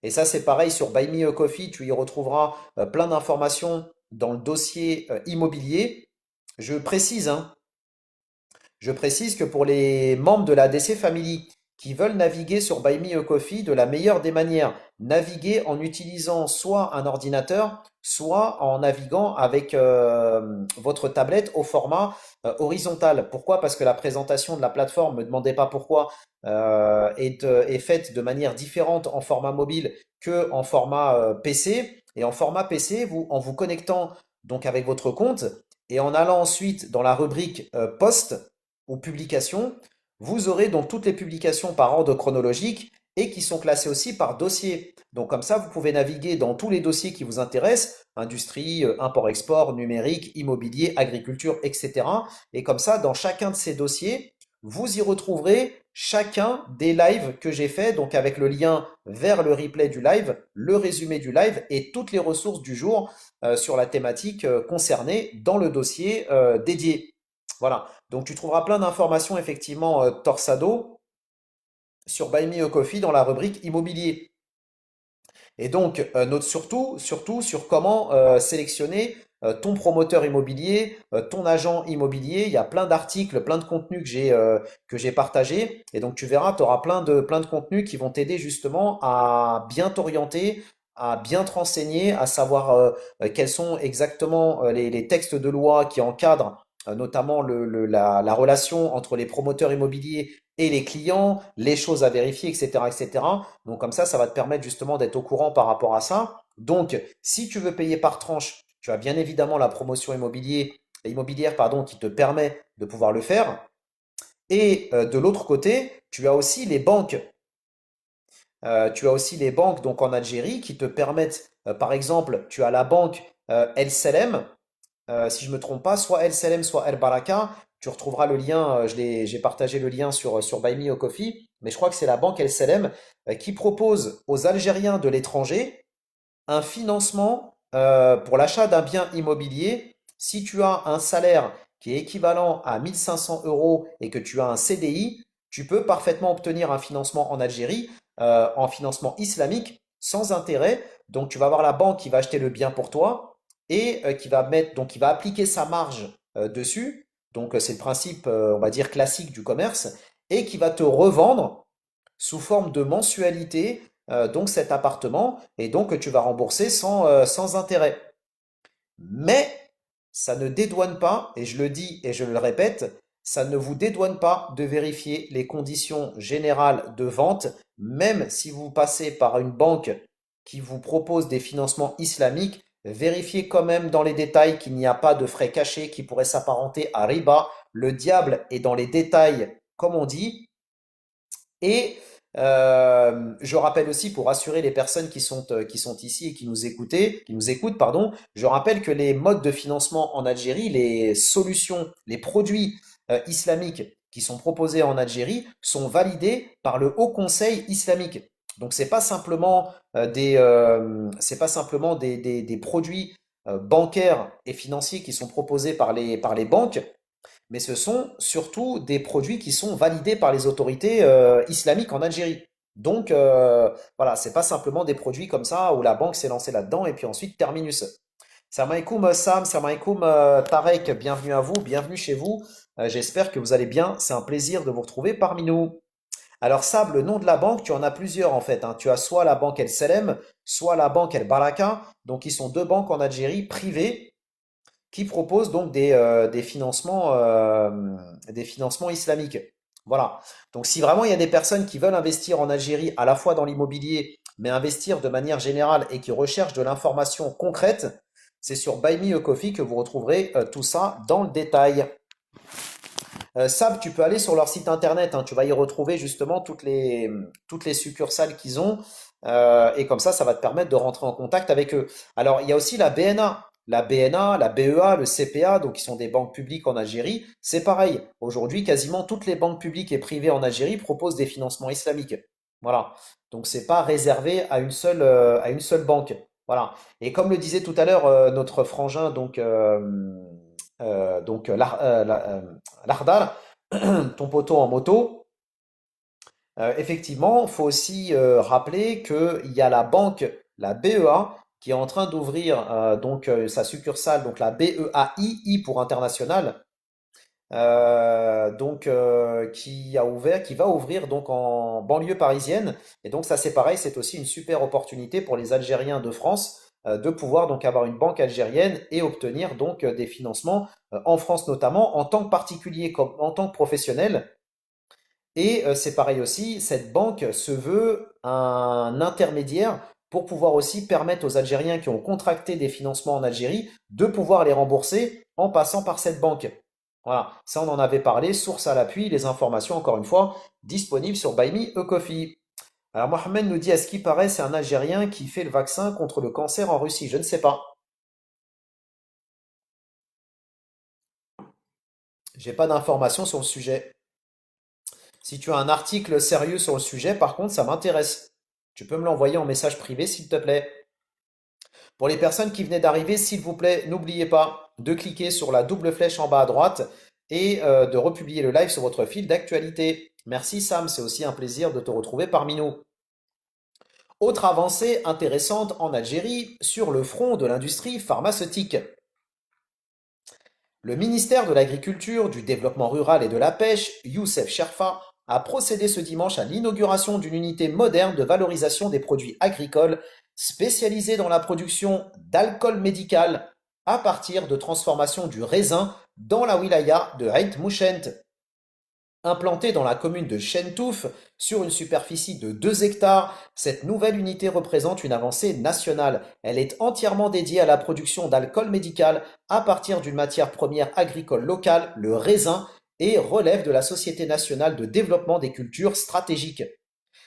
Et ça, c'est pareil sur Buy Me a Coffee, tu y retrouveras plein d'informations dans le dossier immobilier. Je précise, hein, je précise que pour les membres de la DC Family qui veulent naviguer sur Buy Me a Coffee de la meilleure des manières, naviguer en utilisant soit un ordinateur, soit en naviguant avec votre tablette au format horizontal. Pourquoi? Parce que la présentation de la plateforme, ne me demandez pas pourquoi, est faite de manière différente en format mobile que en format PC. Et en format PC, en vous connectant donc avec votre compte et en allant ensuite dans la rubrique post, ou publications, vous aurez donc toutes les publications par ordre chronologique et qui sont classées aussi par dossier. Donc comme ça, vous pouvez naviguer dans tous les dossiers qui vous intéressent, industrie, import-export, numérique, immobilier, agriculture, etc. Et comme ça, dans chacun de ces dossiers, vous y retrouverez chacun des lives que j'ai fait, donc avec le lien vers le replay du live, le résumé du live et toutes les ressources du jour sur la thématique concernée dans le dossier dédié. Voilà. Donc tu trouveras plein d'informations effectivement Torsado sur Buy Me a Coffee dans la rubrique immobilier. Et donc note surtout sur comment sélectionner ton promoteur immobilier, ton agent immobilier. Il y a plein d'articles, plein de contenus que j'ai partagés. Et donc tu verras, tu auras plein de contenus qui vont t'aider justement à bien t'orienter, à bien te renseigner, à savoir quels sont exactement les textes de loi qui encadrent notamment la relation entre les promoteurs immobiliers et les clients, les choses à vérifier, etc., etc. Donc comme ça va te permettre justement d'être au courant par rapport à ça. Donc, si tu veux payer par tranche, tu as bien évidemment la promotion immobilière pardon, qui te permet de pouvoir le faire. Et de l'autre côté, tu as aussi les banques. Tu as aussi les banques donc en Algérie qui te permettent, par exemple, tu as la banque El Selem, si je ne me trompe pas, soit El Selem, soit El Baraka. Tu retrouveras le lien, j'ai partagé le lien sur Buy Me a Coffee, mais je crois que c'est la banque El Selem qui propose aux Algériens de l'étranger un financement pour l'achat d'un bien immobilier. Si tu as un salaire qui est équivalent à 1500 euros et que tu as un CDI, tu peux parfaitement obtenir un financement en Algérie, en financement islamique, sans intérêt. Donc tu vas avoir la banque qui va acheter le bien pour toi et qui va appliquer sa marge dessus. Donc c'est le principe, on va dire, classique du commerce, et qui va te revendre sous forme de mensualité donc cet appartement et donc que tu vas rembourser sans intérêt. Mais ça ne dédouane pas, et je le dis et je le répète, ça ne vous dédouane pas de vérifier les conditions générales de vente, même si vous passez par une banque qui vous propose des financements islamiques, vérifiez quand même dans les détails qu'il n'y a pas de frais cachés qui pourraient s'apparenter à riba. Le diable est dans les détails, comme on dit, et je rappelle aussi pour rassurer les personnes qui sont ici et qui nous écoutent, pardon, je rappelle que les modes de financement en Algérie, les solutions, les produits islamiques qui sont proposés en Algérie sont validés par le Haut Conseil islamique. Donc c'est pas simplement des produits bancaires et financiers qui sont proposés par les banques, mais ce sont surtout des produits qui sont validés par les autorités islamiques en Algérie. Donc voilà, c'est pas simplement des produits comme ça où la banque s'est lancée là-dedans et puis ensuite terminus. Salam alaikum Sam, salam alaikum Tarek, bienvenue à vous, bienvenue chez vous. J'espère que vous allez bien, c'est un plaisir de vous retrouver parmi nous. Alors Sab, le nom de la banque, tu en as plusieurs en fait, hein. Tu as soit la banque El Selem, soit la banque El Baraka, donc ils sont deux banques en Algérie privées qui propose donc des financements islamiques. Voilà. Donc si vraiment il y a des personnes qui veulent investir en Algérie à la fois dans l'immobilier, mais investir de manière générale et qui recherchent de l'information concrète, c'est sur Buy Me a Coffee que vous retrouverez tout ça dans le détail. Sab, tu peux aller sur leur site internet, hein, tu vas y retrouver justement toutes les succursales qu'ils ont, et comme ça va te permettre de rentrer en contact avec eux. Alors, il y a aussi la BNA. La BNA, la BEA, le CPA, donc qui sont des banques publiques en Algérie, c'est pareil. Aujourd'hui, quasiment toutes les banques publiques et privées en Algérie proposent des financements islamiques. Voilà. Donc, c'est pas réservé à une seule banque. Voilà. Et comme le disait tout à l'heure notre frangin, Lardal, ton poteau en moto, effectivement, il faut aussi rappeler qu'il y a la banque, la BEA, qui est en train d'ouvrir sa succursale, donc la BEAI, I pour international, qui va ouvrir donc en banlieue parisienne. Et donc ça c'est pareil, c'est aussi une super opportunité pour les Algériens de France de pouvoir donc avoir une banque algérienne et obtenir donc des financements en France notamment en tant que particulier comme en tant que professionnel. Et c'est pareil aussi, cette banque se veut un intermédiaire pour pouvoir aussi permettre aux Algériens qui ont contracté des financements en Algérie de pouvoir les rembourser en passant par cette banque. Voilà, ça on en avait parlé, source à l'appui, les informations encore une fois disponibles sur Buy Me a Coffee. Alors Mohamed nous dit, à ce qui paraît, c'est un Algérien qui fait le vaccin contre le cancer en Russie. Je ne sais pas. J'ai pas d'informations sur le sujet. Si tu as un article sérieux sur le sujet, par contre, ça m'intéresse. Tu peux me l'envoyer en message privé, s'il te plaît. Pour les personnes qui venaient d'arriver, s'il vous plaît, n'oubliez pas de cliquer sur la double flèche en bas à droite et de republier le live sur votre fil d'actualité. Merci Sam, c'est aussi un plaisir de te retrouver parmi nous. Autre avancée intéressante en Algérie sur le front de l'industrie pharmaceutique. Le ministère de l'Agriculture, du Développement rural et de la Pêche, Youssef Sherfa, a procédé ce dimanche à l'inauguration d'une unité moderne de valorisation des produits agricoles spécialisée dans la production d'alcool médical à partir de transformation du raisin dans la wilaya de Haït Mouchent. Implantée dans la commune de Chentouf, sur une superficie de 2 hectares, cette nouvelle unité représente une avancée nationale. Elle est entièrement dédiée à la production d'alcool médical à partir d'une matière première agricole locale, le raisin, et relève de la Société nationale de développement des cultures stratégiques.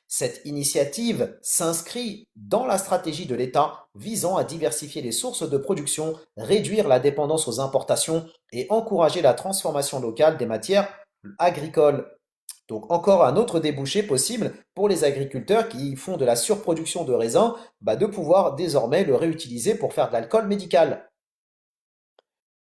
Cette initiative s'inscrit dans la stratégie de l'État visant à diversifier les sources de production, réduire la dépendance aux importations et encourager la transformation locale des matières agricoles. Donc encore un autre débouché possible pour les agriculteurs qui font de la surproduction de raisins, de pouvoir désormais le réutiliser pour faire de l'alcool médical.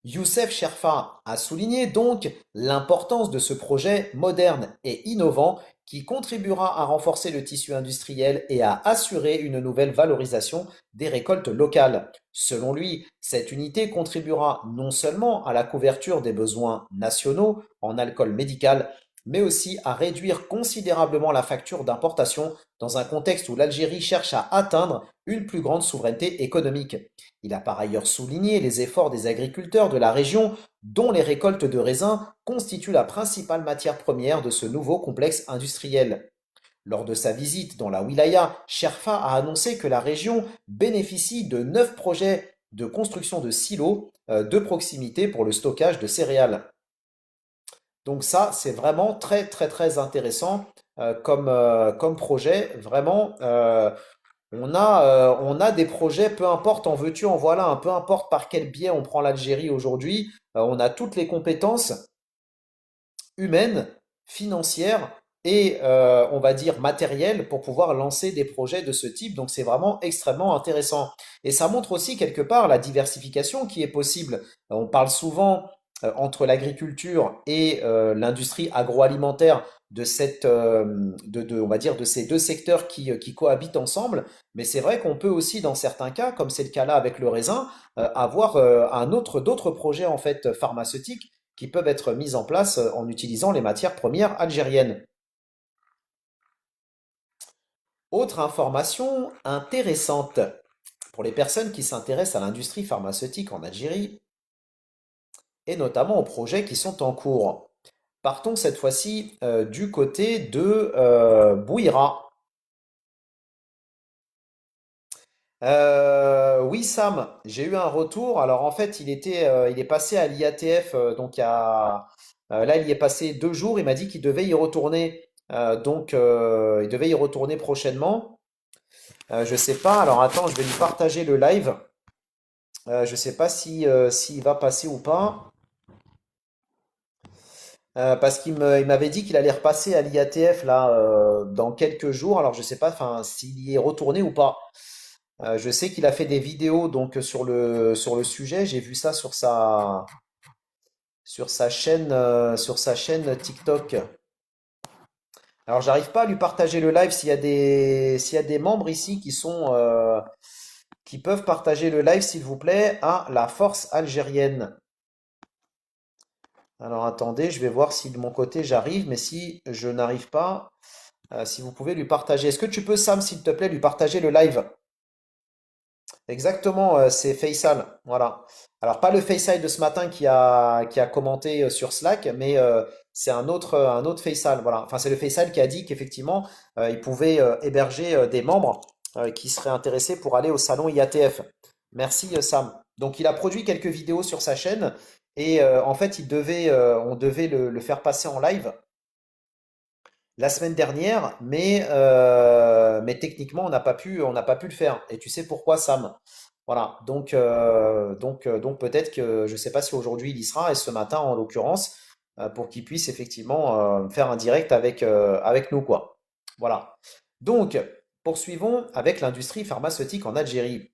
Youssef Sherfa a souligné donc l'importance de ce projet moderne et innovant qui contribuera à renforcer le tissu industriel et à assurer une nouvelle valorisation des récoltes locales. Selon lui, cette unité contribuera non seulement à la couverture des besoins nationaux en alcool médical, mais aussi à réduire considérablement la facture d'importation dans un contexte où l'Algérie cherche à atteindre une plus grande souveraineté économique. Il a par ailleurs souligné les efforts des agriculteurs de la région, dont les récoltes de raisins constituent la principale matière première de ce nouveau complexe industriel. Lors de sa visite dans la wilaya, Sherfa a annoncé que la région bénéficie de 9 projets de construction de silos de proximité pour le stockage de céréales. Donc ça, c'est vraiment très très très intéressant comme projet. Vraiment, on a des projets, peu importe en veux-tu, en voilà, peu importe par quel biais on prend l'Algérie aujourd'hui, on a toutes les compétences humaines, financières et on va dire matérielles pour pouvoir lancer des projets de ce type. Donc c'est vraiment extrêmement intéressant. Et ça montre aussi quelque part la diversification qui est possible. On parle souvent entre l'agriculture et l'industrie agroalimentaire on va dire de ces deux secteurs qui cohabitent ensemble. Mais c'est vrai qu'on peut aussi, dans certains cas, comme c'est le cas là avec le raisin, avoir d'autres projets en fait pharmaceutiques qui peuvent être mis en place en utilisant les matières premières algériennes. Autre information intéressante pour les personnes qui s'intéressent à l'industrie pharmaceutique en Algérie et notamment aux projets qui sont en cours. Partons cette fois-ci du côté de Bouira. Oui, Sam, j'ai eu un retour. Alors en fait, il est passé à l'IATF, là, il y est passé 2 jours. Il m'a dit qu'il devait y retourner, il devait y retourner prochainement. Je sais pas. Alors attends, je vais lui partager le live. Je sais pas si s'il va passer ou pas, parce il m'avait dit qu'il allait repasser à l'IATF là dans quelques jours. Alors je sais pas, enfin, s'il y est retourné ou pas. Je sais qu'il a fait des vidéos donc sur le sujet. J'ai vu ça sur sa chaîne TikTok. Alors j'arrive pas à lui partager le live s'il y a des membres ici qui peuvent partager le live s'il vous plaît à la force algérienne. Alors attendez, je vais voir si de mon côté j'arrive, mais si je n'arrive pas, si vous pouvez lui partager. Est-ce que tu peux, Sam, s'il te plaît, lui partager le live? Exactement, c'est Faisal. Voilà. Alors, pas le Faisal de ce matin qui a commenté sur Slack, mais c'est un autre Faisal. Voilà. Enfin, c'est le Faisal qui a dit qu'effectivement, il pouvait héberger des membres qui seraient intéressés pour aller au salon IATF. Merci, Sam. Donc, il a produit quelques vidéos sur sa chaîne et en fait, on devait le faire passer en live la semaine dernière, mais techniquement, on n'a pas pu le faire. Et tu sais pourquoi, Sam? Voilà. Donc peut-être que je ne sais pas si aujourd'hui il y sera, et ce matin en l'occurrence, pour qu'il puisse effectivement faire un direct avec nous, quoi. Voilà. Donc, poursuivons avec l'industrie pharmaceutique en Algérie.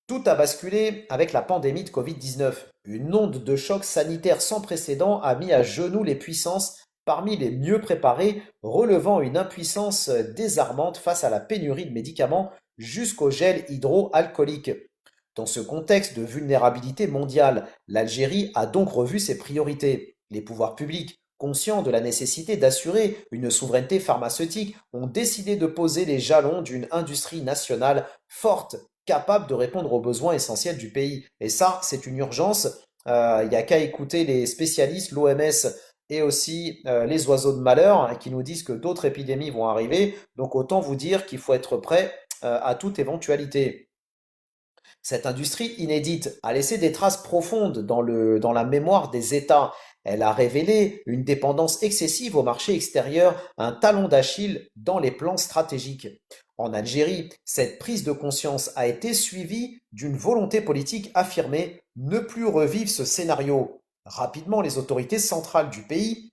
Tout a basculé avec la pandémie de Covid-19. Une onde de choc sanitaire sans précédent a mis à genoux les puissances parmi les mieux préparées, relevant une impuissance désarmante face à la pénurie de médicaments jusqu'au gel hydroalcoolique. Dans ce contexte de vulnérabilité mondiale, l'Algérie a donc revu ses priorités. Les pouvoirs publics, conscients de la nécessité d'assurer une souveraineté pharmaceutique, ont décidé de poser les jalons d'une industrie nationale forte, capable de répondre aux besoins essentiels du pays. Et ça, c'est une urgence. Il n'y a qu'à écouter les spécialistes, l'OMS et aussi les oiseaux de malheur qui nous disent que d'autres épidémies vont arriver. Donc autant vous dire qu'il faut être prêt à toute éventualité. Cette industrie inédite a laissé des traces profondes dans la mémoire des États. Elle a révélé une dépendance excessive au marché extérieur, un talon d'Achille dans les plans stratégiques. En Algérie, cette prise de conscience a été suivie d'une volonté politique affirmée: ne plus revivre ce scénario. Rapidement, les autorités centrales du pays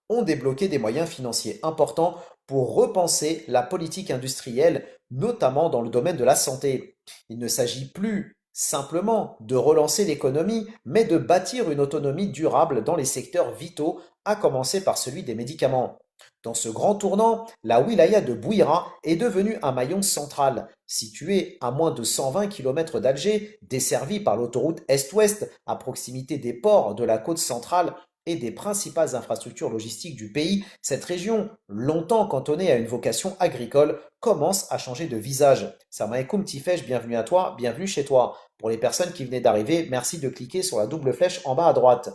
ont débloqué des moyens financiers importants pour repenser la politique industrielle, notamment dans le domaine de la santé. Il ne s'agit plus simplement de relancer l'économie, mais de bâtir une autonomie durable dans les secteurs vitaux, à commencer par celui des médicaments. Dans ce grand tournant, la wilaya de Bouira est devenue un maillon central. Située à moins de 120 km d'Alger, desservie par l'autoroute Est-Ouest, à proximité des ports de la côte centrale et des principales infrastructures logistiques du pays, cette région, longtemps cantonnée à une vocation agricole, commence à changer de visage. Salam alaikum Tifesh, bienvenue à toi, bienvenue chez toi. Pour les personnes qui venaient d'arriver, merci de cliquer sur la double flèche en bas à droite.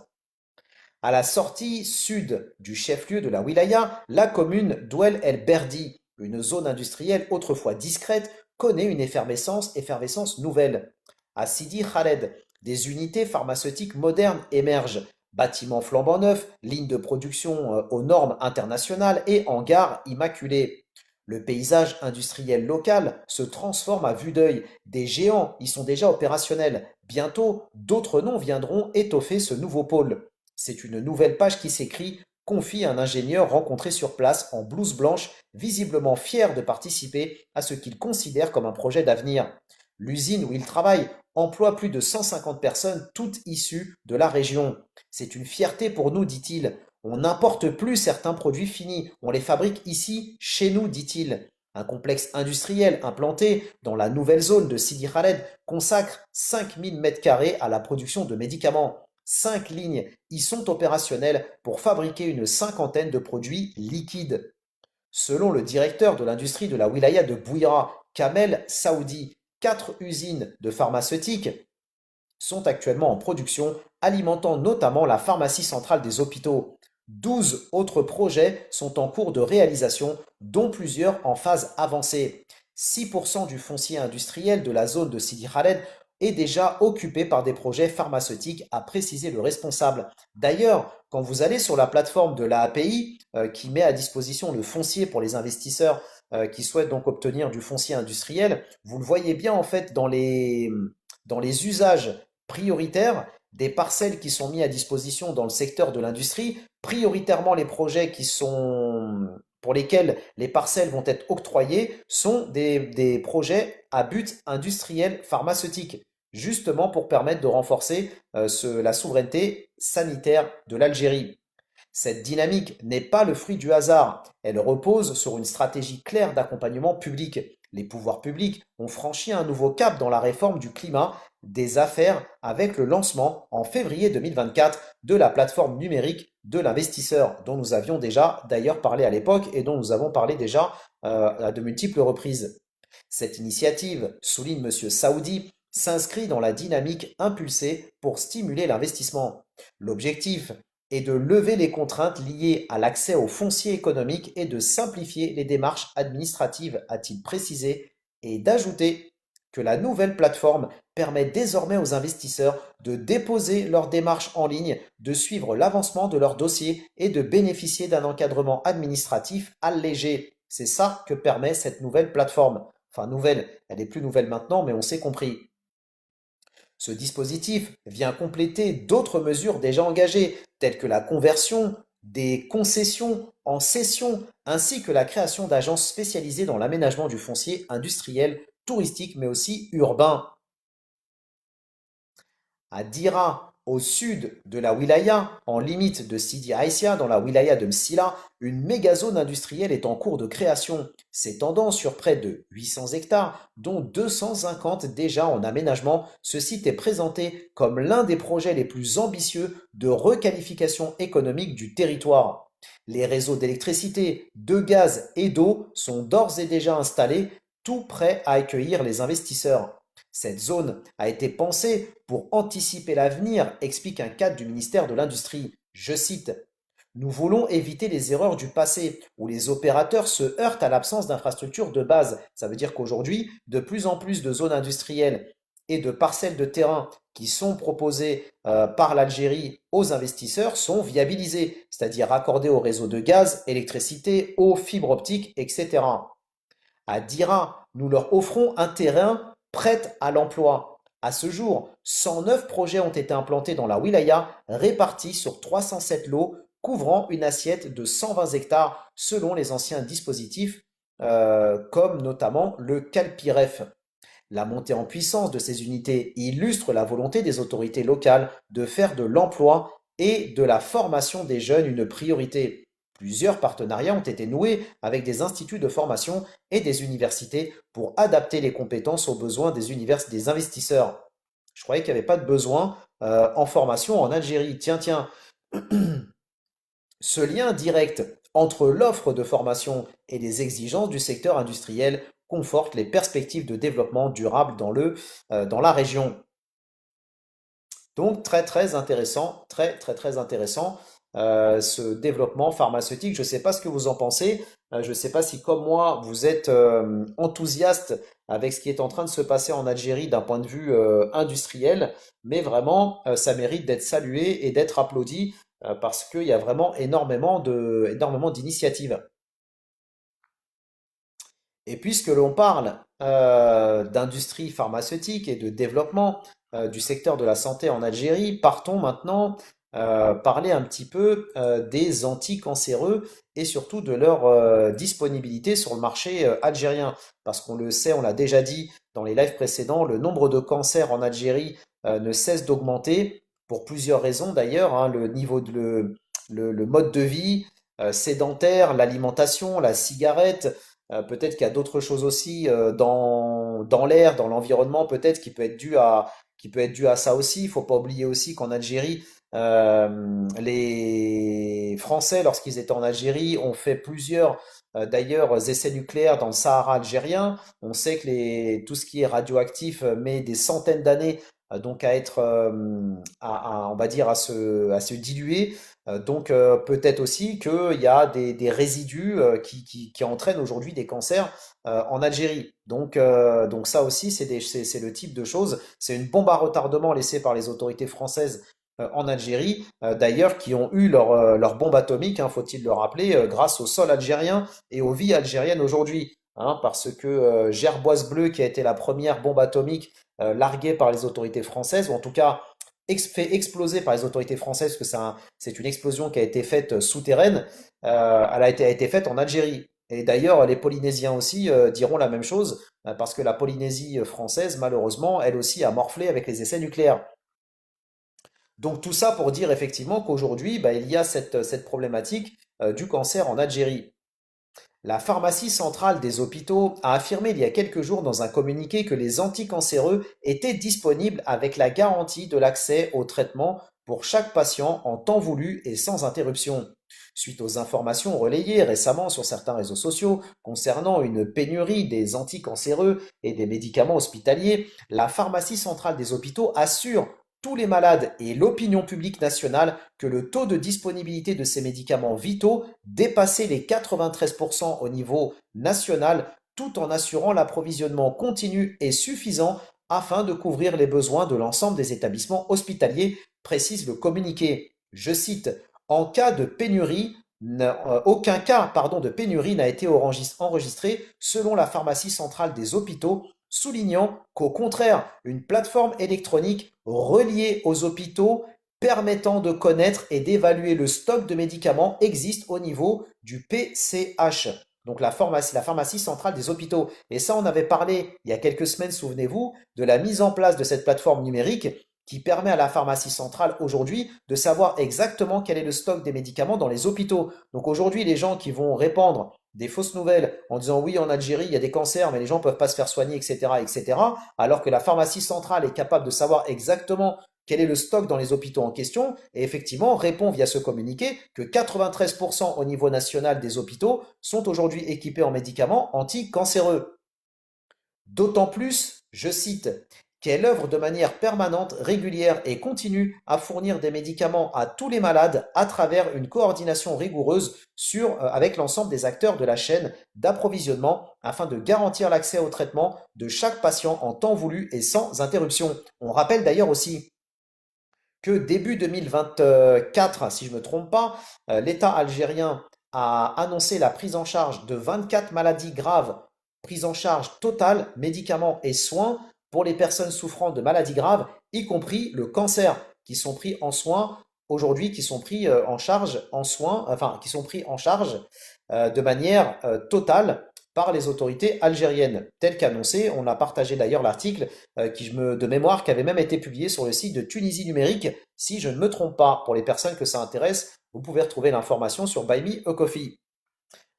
À la sortie sud du chef-lieu de la wilaya, la commune d'Ouel El Berdi, une zone industrielle autrefois discrète, connaît une effervescence nouvelle. À Sidi Khaled, des unités pharmaceutiques modernes émergent. Bâtiments flambant neufs, lignes de production aux normes internationales et hangars immaculés. Le paysage industriel local se transforme à vue d'œil. Des géants y sont déjà opérationnels. Bientôt, d'autres noms viendront étoffer ce nouveau pôle. C'est une nouvelle page qui s'écrit, confie un ingénieur rencontré sur place en blouse blanche, visiblement fier de participer à ce qu'il considère comme un projet d'avenir. L'usine où il travaille emploie plus de 150 personnes, toutes issues de la région. C'est une fierté pour nous, dit-il. On n'importe plus certains produits finis, on les fabrique ici, chez nous, dit-il. Un complexe industriel implanté dans la nouvelle zone de Sidi Khaled consacre 5000 m² à la production de médicaments. 5 lignes y sont opérationnelles pour fabriquer une cinquantaine de produits liquides. Selon le directeur de l'industrie de la wilaya de Bouira, Kamel Saoudi, 4 usines de pharmaceutiques sont actuellement en production, alimentant notamment la pharmacie centrale des hôpitaux. 12 autres projets sont en cours de réalisation, dont plusieurs en phase avancée. 6% du foncier industriel de la zone de Sidi Khaled est déjà occupé par des projets pharmaceutiques, a précisé le responsable. D'ailleurs, quand vous allez sur la plateforme de l'API, qui met à disposition le foncier pour les investisseurs qui souhaitent donc obtenir du foncier industriel, vous le voyez bien en fait dans les usages prioritaires des parcelles qui sont mises à disposition dans le secteur de l'industrie, prioritairement les projets pour lesquels les parcelles vont être octroyées sont des projets à but industriel pharmaceutique, justement pour permettre de renforcer la souveraineté sanitaire de l'Algérie. Cette dynamique n'est pas le fruit du hasard, elle repose sur une stratégie claire d'accompagnement public. Les pouvoirs publics ont franchi un nouveau cap dans la réforme du climat des affaires avec le lancement en février 2024 de la plateforme numérique de l'investisseur dont nous avions déjà d'ailleurs parlé à l'époque et dont nous avons parlé déjà à de multiples reprises. Cette initiative, souligne M. Saoudi, s'inscrit dans la dynamique impulsée pour stimuler l'investissement. L'objectif est de lever les contraintes liées à l'accès au foncier économique et de simplifier les démarches administratives, a-t-il précisé, et d'ajouter que la nouvelle plateforme permet désormais aux investisseurs de déposer leurs démarches en ligne, de suivre l'avancement de leur dossier et de bénéficier d'un encadrement administratif allégé. C'est ça que permet cette nouvelle plateforme. Enfin, nouvelle, elle est plus nouvelle maintenant, mais on s'est compris. Ce dispositif vient compléter d'autres mesures déjà engagées, telles que la conversion des concessions en cessions, ainsi que la création d'agences spécialisées dans l'aménagement du foncier industriel, touristique, mais aussi urbain. À Dira, au sud de la wilaya, en limite de Sidi Aïsia, dans la wilaya de Msila, une mégazone industrielle est en cours de création, s'étendant sur près de 800 hectares, dont 250 déjà en aménagement. Ce site est présenté comme l'un des projets les plus ambitieux de requalification économique du territoire. Les réseaux d'électricité, de gaz et d'eau sont d'ores et déjà installés, tout prêts à accueillir les investisseurs. Cette zone a été pensée pour anticiper l'avenir, explique un cadre du ministère de l'Industrie. Je cite: Nous voulons éviter les erreurs du passé, où les opérateurs se heurtent à l'absence d'infrastructures de base. Ça veut dire qu'aujourd'hui, de plus en plus de zones industrielles et de parcelles de terrain qui sont proposées par l'Algérie aux investisseurs sont viabilisées, c'est-à-dire raccordées au réseau de gaz, électricité, eau, fibre optique, etc. À Dira, nous leur offrons un terrain prêt à l'emploi. À ce jour, 109 projets ont été implantés dans la wilaya, répartis sur 307 lots, couvrant une assiette de 120 hectares selon les anciens dispositifs, comme notamment le Calpiref. La montée en puissance de ces unités illustre la volonté des autorités locales de faire de l'emploi et de la formation des jeunes une priorité. Plusieurs partenariats ont été noués avec des instituts de formation et des universités pour adapter les compétences aux besoins des investisseurs. Je croyais qu'il n'y avait pas de besoin en formation en Algérie. Tiens, tiens, ce lien direct entre l'offre de formation et les exigences du secteur industriel conforte les perspectives de développement durable dans la région. Donc très très intéressant, très très très intéressant ce développement pharmaceutique. Je ne sais pas ce que vous en pensez. Je ne sais pas si comme moi vous êtes enthousiaste avec ce qui est en train de se passer en Algérie d'un point de vue industriel, mais vraiment ça mérite d'être salué et d'être applaudi parce qu'il y a vraiment énormément d'initiatives. Et puisque l'on parle d'industrie pharmaceutique et de développement du secteur de la santé en Algérie, partons maintenant parler un petit peu des anticancéreux et surtout de leur disponibilité sur le marché algérien. Parce qu'on le sait, on l'a déjà dit dans les lives précédents, le nombre de cancers en Algérie ne cesse d'augmenter pour plusieurs raisons d'ailleurs, hein, le mode de vie sédentaire, l'alimentation, la cigarette. Peut-être qu'il y a d'autres choses aussi dans l'air, dans l'environnement, peut-être qui peut être dû à ça aussi. Il faut pas oublier aussi qu'en Algérie, les Français, lorsqu'ils étaient en Algérie, ont fait plusieurs d'ailleurs essais nucléaires dans le Sahara algérien. On sait que tout ce qui est radioactif met des centaines d'années donc à être, on va dire, à se diluer. Donc peut-être aussi qu'il y a des résidus qui entraînent aujourd'hui des cancers en Algérie. Donc ça aussi, c'est le type de choses. C'est une bombe à retardement laissée par les autorités françaises en Algérie, d'ailleurs, qui ont eu leur bombe atomique, hein, faut-il le rappeler, grâce au sol algérien et aux vies algériennes aujourd'hui. Hein, parce que Gerboise Bleue, qui a été la première bombe atomique larguée par les autorités françaises, ou en tout cas fait exploser par les autorités françaises, parce que c'est une explosion qui a été faite souterraine, a été faite en Algérie. Et d'ailleurs, les Polynésiens aussi diront la même chose, parce que la Polynésie française, malheureusement, elle aussi a morflé avec les essais nucléaires. Donc tout ça pour dire effectivement qu'aujourd'hui, bah, il y a cette problématique du cancer en Algérie. La pharmacie centrale des hôpitaux a affirmé il y a quelques jours dans un communiqué que les anticancéreux étaient disponibles avec la garantie de l'accès au traitement pour chaque patient en temps voulu et sans interruption. Suite aux informations relayées récemment sur certains réseaux sociaux concernant une pénurie des anticancéreux et des médicaments hospitaliers, la pharmacie centrale des hôpitaux assure tous les malades et l'opinion publique nationale que le taux de disponibilité de ces médicaments vitaux dépassait les 93% au niveau national, tout en assurant l'approvisionnement continu et suffisant afin de couvrir les besoins de l'ensemble des établissements hospitaliers, précise le communiqué. Je cite, en cas de pénurie, aucun cas de pénurie n'a été enregistré selon la pharmacie centrale des hôpitaux, soulignant qu'au contraire, une plateforme électronique reliée aux hôpitaux permettant de connaître et d'évaluer le stock de médicaments existe au niveau du PCH. Donc la pharmacie centrale des hôpitaux. Et ça, on avait parlé il y a quelques semaines, souvenez-vous, de la mise en place de cette plateforme numérique qui permet à la pharmacie centrale aujourd'hui de savoir exactement quel est le stock des médicaments dans les hôpitaux. Donc aujourd'hui, les gens qui vont répandre des fausses nouvelles en disant oui, en Algérie, il y a des cancers, mais les gens ne peuvent pas se faire soigner, etc., etc., alors que la pharmacie centrale est capable de savoir exactement quel est le stock dans les hôpitaux en question, et effectivement répond via ce communiqué que 93% au niveau national des hôpitaux sont aujourd'hui équipés en médicaments anticancéreux. D'autant plus, je cite, qu'elle œuvre de manière permanente, régulière et continue à fournir des médicaments à tous les malades à travers une coordination rigoureuse avec l'ensemble des acteurs de la chaîne d'approvisionnement afin de garantir l'accès au traitement de chaque patient en temps voulu et sans interruption. On rappelle d'ailleurs aussi que début 2024, si je ne me trompe pas, l'État algérien a annoncé la prise en charge de 24 maladies graves, prise en charge totale, médicaments et soins pour les personnes souffrant de maladies graves, y compris le cancer, qui sont pris en soins aujourd'hui, qui sont pris en charge en soins, enfin, qui sont pris en charge de manière totale par les autorités algériennes. Tel qu'annoncé, on a partagé d'ailleurs l'article de mémoire qui avait même été publié sur le site de Tunisie Numérique, si je ne me trompe pas. Pour les personnes que ça intéresse, vous pouvez retrouver l'information sur Buy Me a Coffee.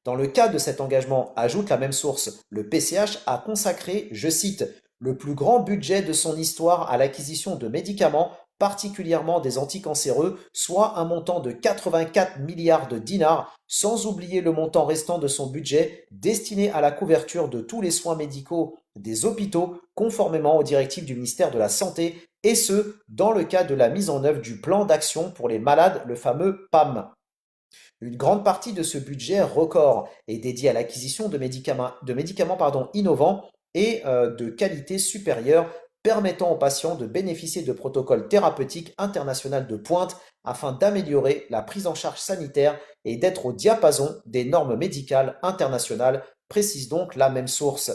Dans le cas de cet engagement, ajoute la même source, le PCH a consacré, je cite, le plus grand budget de son histoire à l'acquisition de médicaments, particulièrement des anticancéreux, soit un montant de 84 milliards de dinars, sans oublier le montant restant de son budget destiné à la couverture de tous les soins médicaux des hôpitaux, conformément aux directives du ministère de la Santé, et ce, dans le cadre de la mise en œuvre du plan d'action pour les malades, le fameux PAM. Une grande partie de ce budget record est dédiée à l'acquisition de médicaments innovants et de qualité supérieure, permettant aux patients de bénéficier de protocoles thérapeutiques internationaux de pointe afin d'améliorer la prise en charge sanitaire et d'être au diapason des normes médicales internationales, précise donc la même source.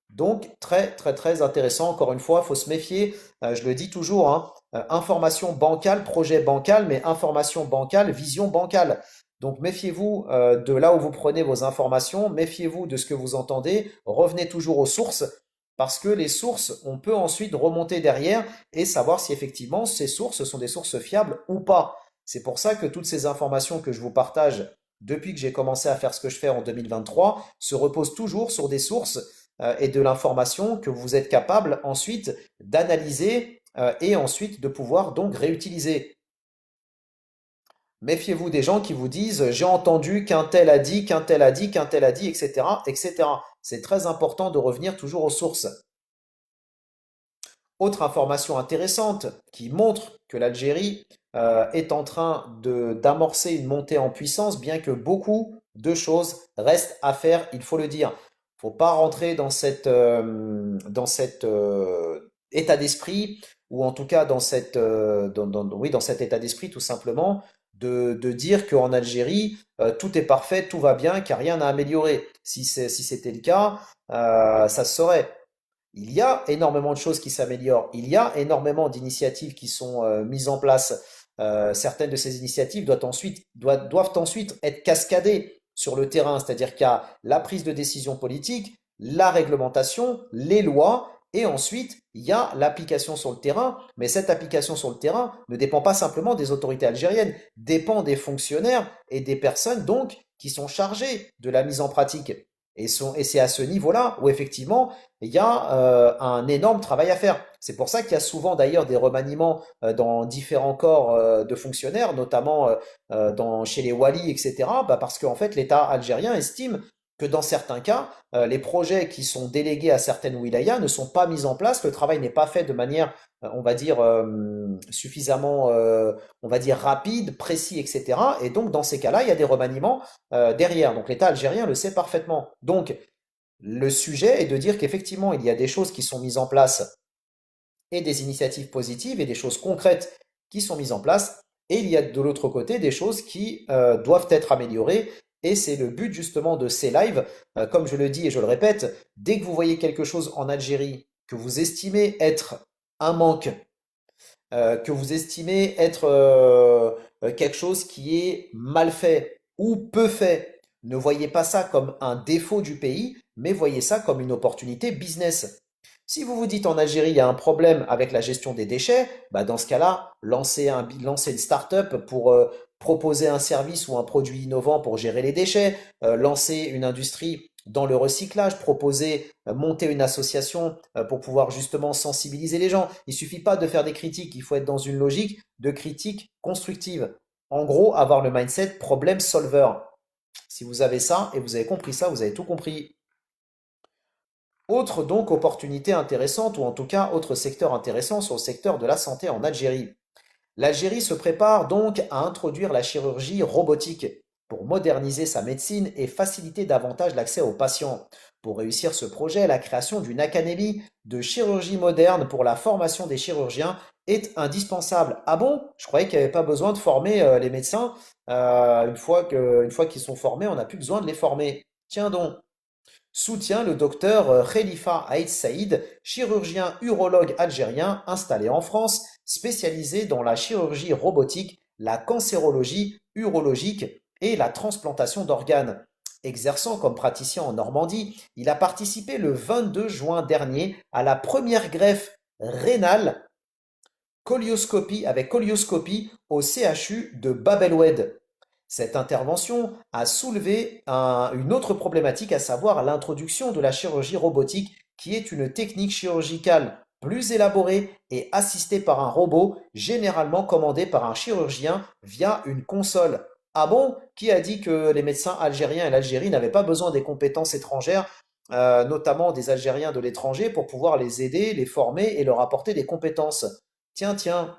Donc, très, très, très intéressant. Encore une fois, il faut se méfier. Je le dis toujours, hein, information bancale, projet bancal, mais information bancale, vision bancale. Donc, méfiez-vous de là où vous prenez vos informations, méfiez-vous de ce que vous entendez, revenez toujours aux sources, parce que les sources, on peut ensuite remonter derrière et savoir si effectivement ces sources sont des sources fiables ou pas. C'est pour ça que toutes ces informations que je vous partage depuis que j'ai commencé à faire ce que je fais en 2023 se reposent toujours sur des sources et de l'information que vous êtes capable ensuite d'analyser et ensuite de pouvoir donc réutiliser. Méfiez-vous des gens qui vous disent j'ai entendu qu'un tel a dit, qu'un tel a dit, qu'un tel a dit, etc., etc. C'est très important de revenir toujours aux sources. Autre information intéressante qui montre que l'Algérie est en train d'amorcer une montée en puissance, bien que beaucoup de choses restent à faire, il faut le dire. Il ne faut pas rentrer dans cet état d'esprit, ou en tout cas oui, dans cet état d'esprit tout simplement, de dire qu'en Algérie, tout est parfait, tout va bien, qu'il n'y a rien à améliorer. Si c'était le cas, ça se saurait. Il y a énormément de choses qui s'améliorent. Il y a énormément d'initiatives qui sont mises en place. Certaines de ces initiatives doivent ensuite être cascadées sur le terrain, c'est-à-dire qu'il y a la prise de décision politique, la réglementation, les lois, et ensuite il y a l'application sur le terrain. Mais cette application sur le terrain ne dépend pas simplement des autorités algériennes, dépend des fonctionnaires et des personnes donc qui sont chargées de la mise en pratique. Et c'est à ce niveau-là où effectivement il y a un énorme travail à faire. C'est pour ça qu'il y a souvent d'ailleurs des remaniements dans différents corps de fonctionnaires, notamment chez les Wali, etc. Parce qu'en fait, l'État algérien estime que dans certains cas, les projets qui sont délégués à certaines wilayas ne sont pas mis en place, le travail n'est pas fait de manière, on va dire, suffisamment, on va dire, rapide, précis, etc. Et donc, dans ces cas-là, il y a des remaniements derrière. Donc, l'État algérien le sait parfaitement. Donc, le sujet est de dire qu'effectivement, il y a des choses qui sont mises en place et des initiatives positives et des choses concrètes qui sont mises en place. Et il y a de l'autre côté des choses qui doivent être améliorées. Et c'est le but justement de ces lives. Comme je le dis et je le répète, dès que vous voyez quelque chose en Algérie que vous estimez être un manque, que vous estimez être quelque chose qui est mal fait ou peu fait, ne voyez pas ça comme un défaut du pays, mais voyez ça comme une opportunité business. Si vous vous dites en Algérie, il y a un problème avec la gestion des déchets, bah dans ce cas-là, lancez une start-up pour proposer un service ou un produit innovant pour gérer les déchets, lancer une industrie dans le recyclage, proposer, monter une association pour pouvoir justement sensibiliser les gens. Il suffit pas de faire des critiques, il faut être dans une logique de critique constructive. En gros, avoir le mindset problem solver. Si vous avez ça et vous avez compris ça, vous avez tout compris. Autre donc opportunité intéressante, ou en tout cas autre secteur intéressant sur le secteur de la santé en Algérie. L'Algérie se prépare donc à introduire la chirurgie robotique pour moderniser sa médecine et faciliter davantage l'accès aux patients. Pour réussir ce projet, la création d'une académie de chirurgie moderne pour la formation des chirurgiens est indispensable. Ah bon? Je croyais qu'il n'y avait pas besoin de former les médecins. Une fois qu'ils sont formés, on n'a plus besoin de les former. Tiens donc. Soutient le docteur Khalifa Aït Saïd, chirurgien urologue algérien installé en France, spécialisé dans la chirurgie robotique, la cancérologie urologique et la transplantation d'organes. Exerçant comme praticien en Normandie, il a participé le 22 juin dernier à la première greffe rénale avec colioscopie au CHU de Bab el-Oued. Cette intervention a soulevé une autre problématique, à savoir l'introduction de la chirurgie robotique, qui est une technique chirurgicale plus élaborée et assistée par un robot, généralement commandé par un chirurgien via une console. Ah bon? Qui a dit que les médecins algériens et l'Algérie n'avaient pas besoin des compétences étrangères, notamment des Algériens de l'étranger, pour pouvoir les aider, les former et leur apporter des compétences? Tiens, tiens.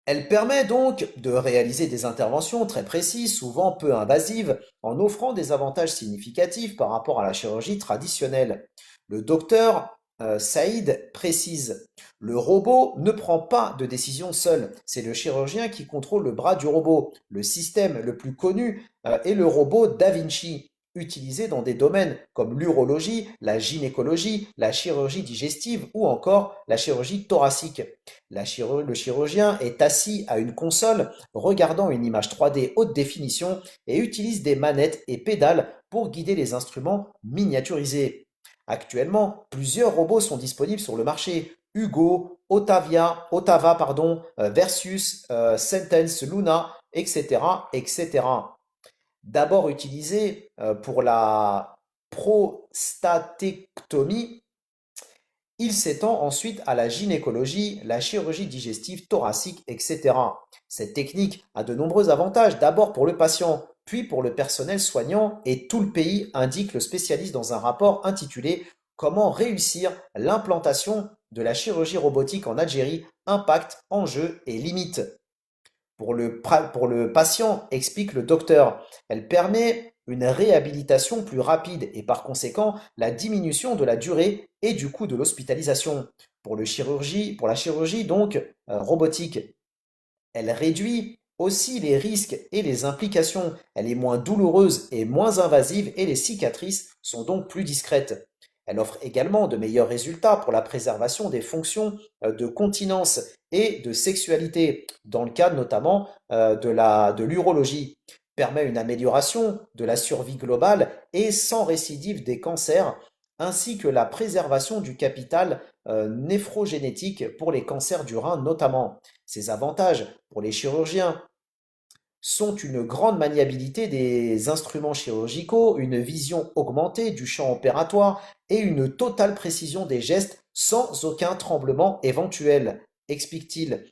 Elle permet donc de réaliser des interventions très précises, souvent peu invasives, en offrant des avantages significatifs par rapport à la chirurgie traditionnelle. Le docteur Saïd précise, le robot ne prend pas de décision seul, c'est le chirurgien qui contrôle le bras du robot. Le système le plus connu est le robot Da Vinci, utilisé dans des domaines comme l'urologie, la gynécologie, la chirurgie digestive ou encore la chirurgie thoracique. Le chirurgien est assis à une console, regardant une image 3D haute définition et utilise des manettes et pédales pour guider les instruments miniaturisés. Actuellement, plusieurs robots sont disponibles sur le marché. Hugo, Otava, pardon, Versus, Sentence, Luna, etc., etc. D'abord utilisé pour la prostatectomie, il s'étend ensuite à la gynécologie, la chirurgie digestive, thoracique, etc. Cette technique a de nombreux avantages, d'abord pour le patient, puis pour le personnel soignant, et tout le pays, indique le spécialiste dans un rapport intitulé Comment réussir l'implantation de la chirurgie robotique en Algérie, impact, enjeux et limites. Pour le patient, explique le docteur, elle permet une réhabilitation plus rapide et par conséquent la diminution de la durée et du coût de l'hospitalisation. Pour la chirurgie donc robotique, elle réduit aussi les risques et les implications. Elle est moins douloureuse et moins invasive et les cicatrices sont donc plus discrètes. Elle offre également de meilleurs résultats pour la préservation des fonctions de continence et de sexualité, dans le cadre notamment de l'urologie. Permet une amélioration de la survie globale et sans récidive des cancers, ainsi que la préservation du capital néphrogénétique pour les cancers du rein notamment. Ces avantages pour les chirurgiens sont une grande maniabilité des instruments chirurgicaux, une vision augmentée du champ opératoire et une totale précision des gestes sans aucun tremblement éventuel, explique-t-il.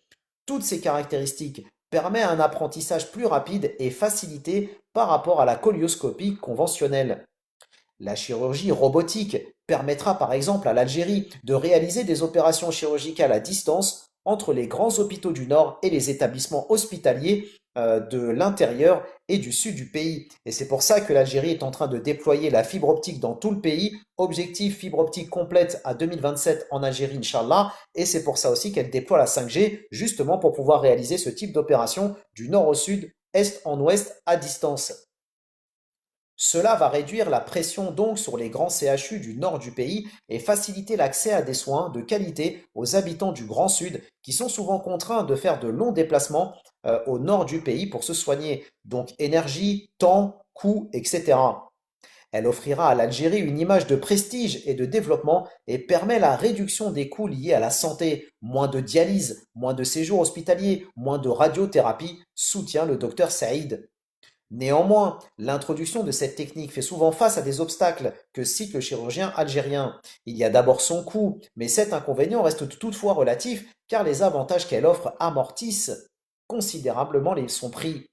Toutes ces caractéristiques permettent un apprentissage plus rapide et facilité par rapport à la colioscopie conventionnelle. La chirurgie robotique permettra par exemple à l'Algérie de réaliser des opérations chirurgicales à distance entre les grands hôpitaux du Nord et les établissements hospitaliers de l'intérieur et du sud du pays. Et c'est pour ça que l'Algérie est en train de déployer la fibre optique dans tout le pays. Objectif fibre optique complète à 2027 en Algérie, Inch'Allah. Et c'est pour ça aussi qu'elle déploie la 5G, justement pour pouvoir réaliser ce type d'opération du nord au sud, est en ouest à distance. Cela va réduire la pression donc sur les grands CHU du nord du pays et faciliter l'accès à des soins de qualité aux habitants du Grand Sud qui sont souvent contraints de faire de longs déplacements au nord du pays pour se soigner. Donc énergie, temps, coûts, etc. Elle offrira à l'Algérie une image de prestige et de développement et permet la réduction des coûts liés à la santé, moins de dialyse, moins de séjours hospitaliers, moins de radiothérapie, soutient le docteur Saïd. Néanmoins, l'introduction de cette technique fait souvent face à des obstacles que cite le chirurgien algérien. Il y a d'abord son coût, mais cet inconvénient reste toutefois relatif car les avantages qu'elle offre amortissent considérablement son prix.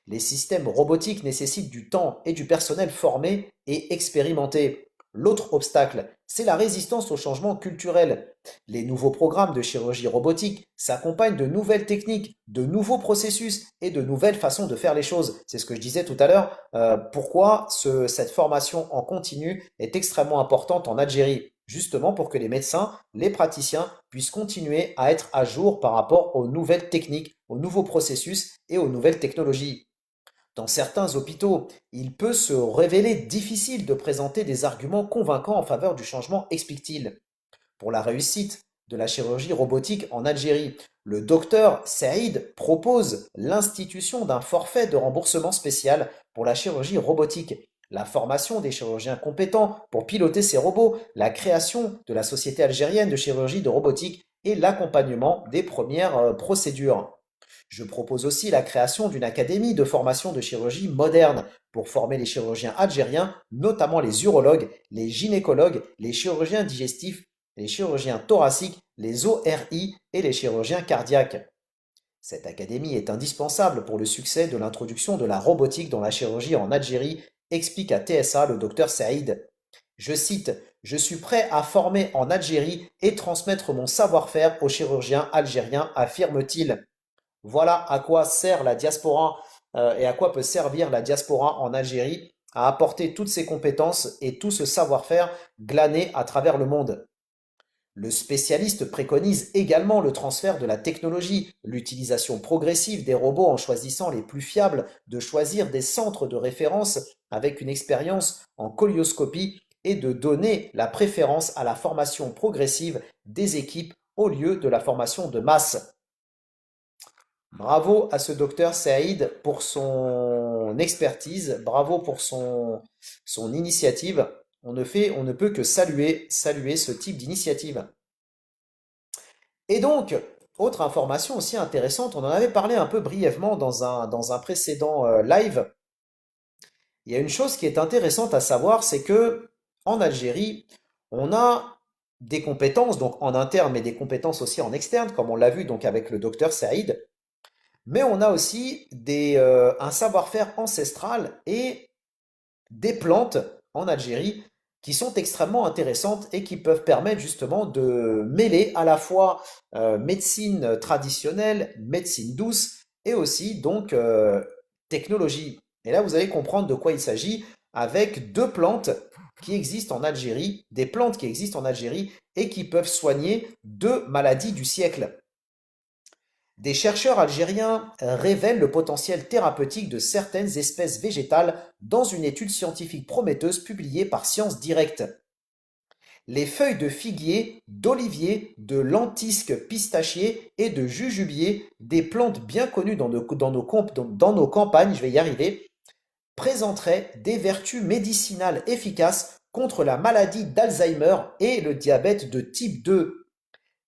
Les systèmes robotiques nécessitent du temps et du personnel formé et expérimenté. L'autre obstacle, c'est la résistance au changement culturel. Les nouveaux programmes de chirurgie robotique s'accompagnent de nouvelles techniques, de nouveaux processus et de nouvelles façons de faire les choses. C'est ce que je disais tout à l'heure, pourquoi cette formation en continu est extrêmement importante en Algérie, justement pour que les médecins, les praticiens puissent continuer à être à jour par rapport aux nouvelles techniques, aux nouveaux processus et aux nouvelles technologies. Dans certains hôpitaux, il peut se révéler difficile de présenter des arguments convaincants en faveur du changement, explique-t-il. Pour la réussite de la chirurgie robotique en Algérie, le docteur Saïd propose l'institution d'un forfait de remboursement spécial pour la chirurgie robotique, la formation des chirurgiens compétents pour piloter ces robots, la création de la Société algérienne de chirurgie de robotique et l'accompagnement des premières procédures. Je propose aussi la création d'une académie de formation de chirurgie moderne pour former les chirurgiens algériens, notamment les urologues, les gynécologues, les chirurgiens digestifs, les chirurgiens thoraciques, les ORI et les chirurgiens cardiaques. Cette académie est indispensable pour le succès de l'introduction de la robotique dans la chirurgie en Algérie, explique à TSA le docteur Saïd. Je cite, je suis prêt à former en Algérie et transmettre mon savoir-faire aux chirurgiens algériens, affirme-t-il. Voilà à quoi sert la diaspora et à quoi peut servir la diaspora en Algérie, à apporter toutes ces compétences et tout ce savoir-faire glané à travers le monde. Le spécialiste préconise également le transfert de la technologie, l'utilisation progressive des robots en choisissant les plus fiables, de choisir des centres de référence avec une expérience en colioscopie et de donner la préférence à la formation progressive des équipes au lieu de la formation de masse. Bravo à ce docteur Saïd pour son expertise, bravo pour son initiative. On ne peut que saluer ce type d'initiative. Et donc, autre information aussi intéressante, on en avait parlé un peu brièvement dans un précédent live. Il y a une chose qui est intéressante à savoir, c'est que en Algérie, on a des compétences, donc en interne, mais des compétences aussi en externe, comme on l'a vu donc avec le docteur Saïd. Mais on a aussi un savoir-faire ancestral et des plantes en Algérie qui sont extrêmement intéressantes et qui peuvent permettre justement de mêler à la fois médecine traditionnelle, médecine douce et aussi donc technologie. Et là, vous allez comprendre de quoi il s'agit avec deux plantes qui existent en Algérie, des plantes qui existent en Algérie et qui peuvent soigner deux maladies du siècle. Des chercheurs algériens révèlent le potentiel thérapeutique de certaines espèces végétales dans une étude scientifique prometteuse publiée par Science Directe. Les feuilles de figuier, d'olivier, de lentisque pistachier et de jujubier, des plantes bien connues dans nos campagnes, je vais y arriver, présenteraient des vertus médicinales efficaces contre la maladie d'Alzheimer et le diabète de type 2.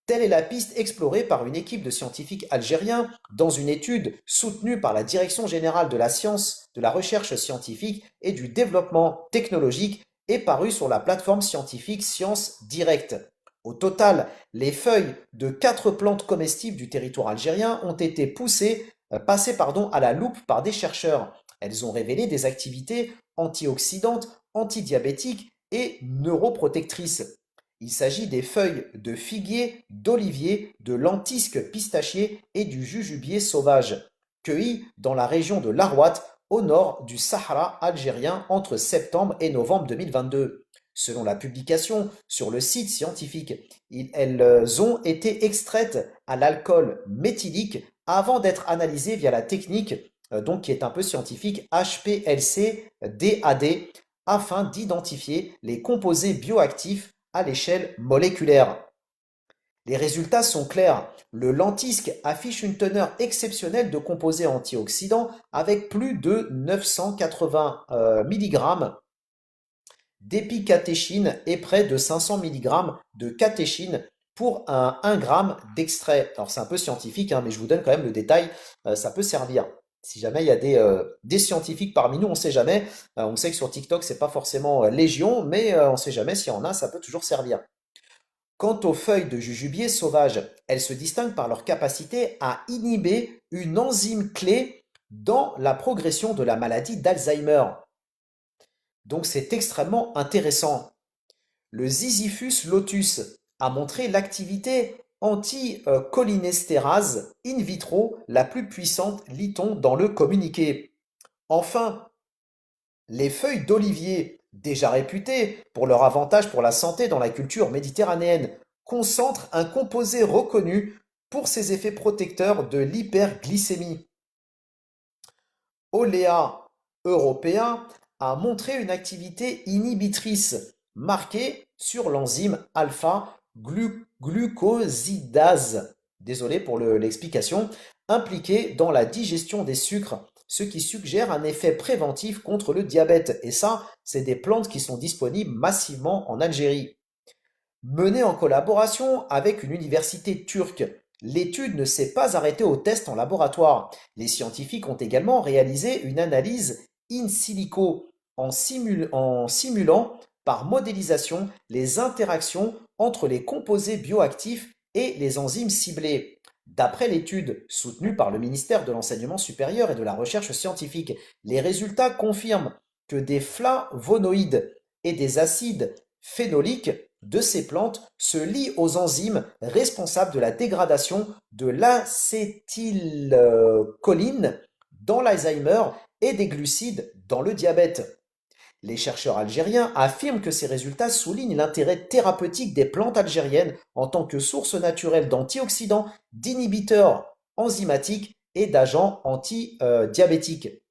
Telle est la piste explorée par une équipe de scientifiques algériens dans une étude soutenue par la Direction générale de la science, de la recherche scientifique et du développement technologique et parue sur la plateforme scientifique Science Directe. Au total, les feuilles de 4 plantes comestibles du territoire algérien ont été passées à la loupe par des chercheurs. Elles ont révélé des activités antioxydantes, antidiabétiques et neuroprotectrices. Il s'agit des feuilles de figuier, d'olivier, de lentisque pistachier et du jujubier sauvage, cueillies dans la région de l'Arwat, au nord du Sahara algérien entre septembre et novembre 2022. Selon la publication sur le site scientifique, elles ont été extraites à l'alcool méthylique avant d'être analysées via la technique, donc qui est un peu scientifique, HPLC-DAD, afin d'identifier les composés bioactifs à l'échelle moléculaire. Les résultats sont clairs. Le lentisque affiche une teneur exceptionnelle de composés antioxydants avec plus de 980 mg d'épicatéchine et près de 500 mg de catéchine pour un 1 g d'extrait. Alors c'est un peu scientifique, hein, mais je vous donne quand même le détail, ça peut servir. Si jamais il y a des scientifiques parmi nous, on ne sait jamais. On sait que sur TikTok, c'est pas forcément légion, mais on ne sait jamais s'il y en a, ça peut toujours servir. Quant aux feuilles de jujubier sauvage, elles se distinguent par leur capacité à inhiber une enzyme clé dans la progression de la maladie d'Alzheimer. Donc c'est extrêmement intéressant. Le Ziziphus lotus a montré l'activité anticholinestérase in vitro la plus puissante, lit-on dans le communiqué. Enfin, les feuilles d'olivier, déjà réputées pour leur avantage pour la santé dans la culture méditerranéenne, concentrent un composé reconnu pour ses effets protecteurs de l'hyperglycémie. Olea européen a montré une activité inhibitrice marquée sur l'enzyme alpha-glucosidase, désolé pour l'explication, impliquée dans la digestion des sucres, ce qui suggère un effet préventif contre le diabète. Et ça, c'est des plantes qui sont disponibles massivement en Algérie. Menée en collaboration avec une université turque, l'étude ne s'est pas arrêtée aux tests en laboratoire. Les scientifiques ont également réalisé une analyse in silico en simulant par modélisation les interactions entre les composés bioactifs et les enzymes ciblées. D'après l'étude soutenue par le ministère de l'Enseignement supérieur et de la Recherche scientifique, les résultats confirment que des flavonoïdes et des acides phénoliques de ces plantes se lient aux enzymes responsables de la dégradation de l'acétylcholine dans l'Alzheimer et des glucides dans le diabète. Les chercheurs algériens affirment que ces résultats soulignent l'intérêt thérapeutique des plantes algériennes en tant que source naturelle d'antioxydants, d'inhibiteurs enzymatiques et d'agents antidiabétiques.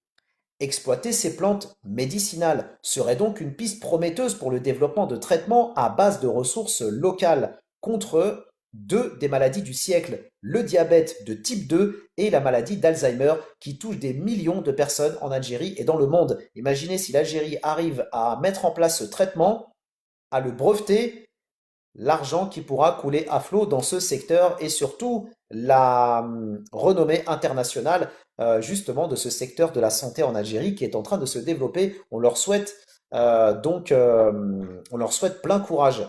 Exploiter ces plantes médicinales serait donc une piste prometteuse pour le développement de traitements à base de ressources locales contre deux des maladies du siècle, le diabète de type 2 et la maladie d'Alzheimer qui touche des millions de personnes en Algérie et dans le monde. Imaginez si l'Algérie arrive à mettre en place ce traitement, à le breveter, l'argent qui pourra couler à flot dans ce secteur et surtout la renommée internationale justement de ce secteur de la santé en Algérie qui est en train de se développer. On leur souhaite plein courage.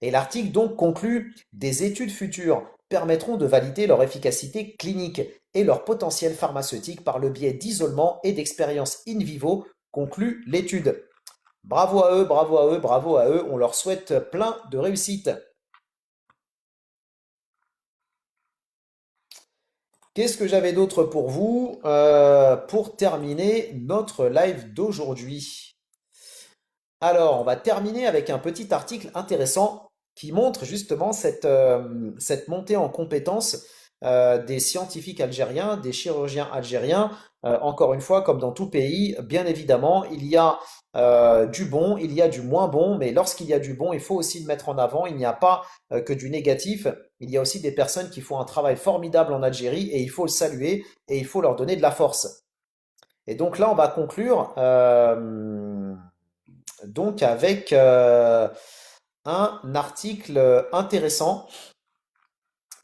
Et l'article donc conclut: des études futures permettront de valider leur efficacité clinique et leur potentiel pharmaceutique par le biais d'isolement et d'expériences in vivo, conclut l'étude. Bravo à eux, bravo à eux, bravo à eux. On leur souhaite plein de réussite. Qu'est-ce que j'avais d'autre pour vous pour terminer notre live d'aujourd'hui? Alors, on va terminer avec un petit article intéressant qui montre justement cette montée en compétences des scientifiques algériens, des chirurgiens algériens. Encore une fois, comme dans tout pays, bien évidemment, il y a du bon, il y a du moins bon, mais lorsqu'il y a du bon, il faut aussi le mettre en avant. Il n'y a pas que du négatif. Il y a aussi des personnes qui font un travail formidable en Algérie et il faut le saluer et il faut leur donner de la force. Et donc là, on va conclure donc avec un article intéressant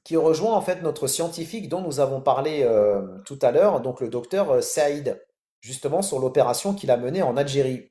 qui rejoint en fait notre scientifique dont nous avons parlé tout à l'heure, donc le docteur Saïd, justement sur l'opération qu'il a menée en Algérie.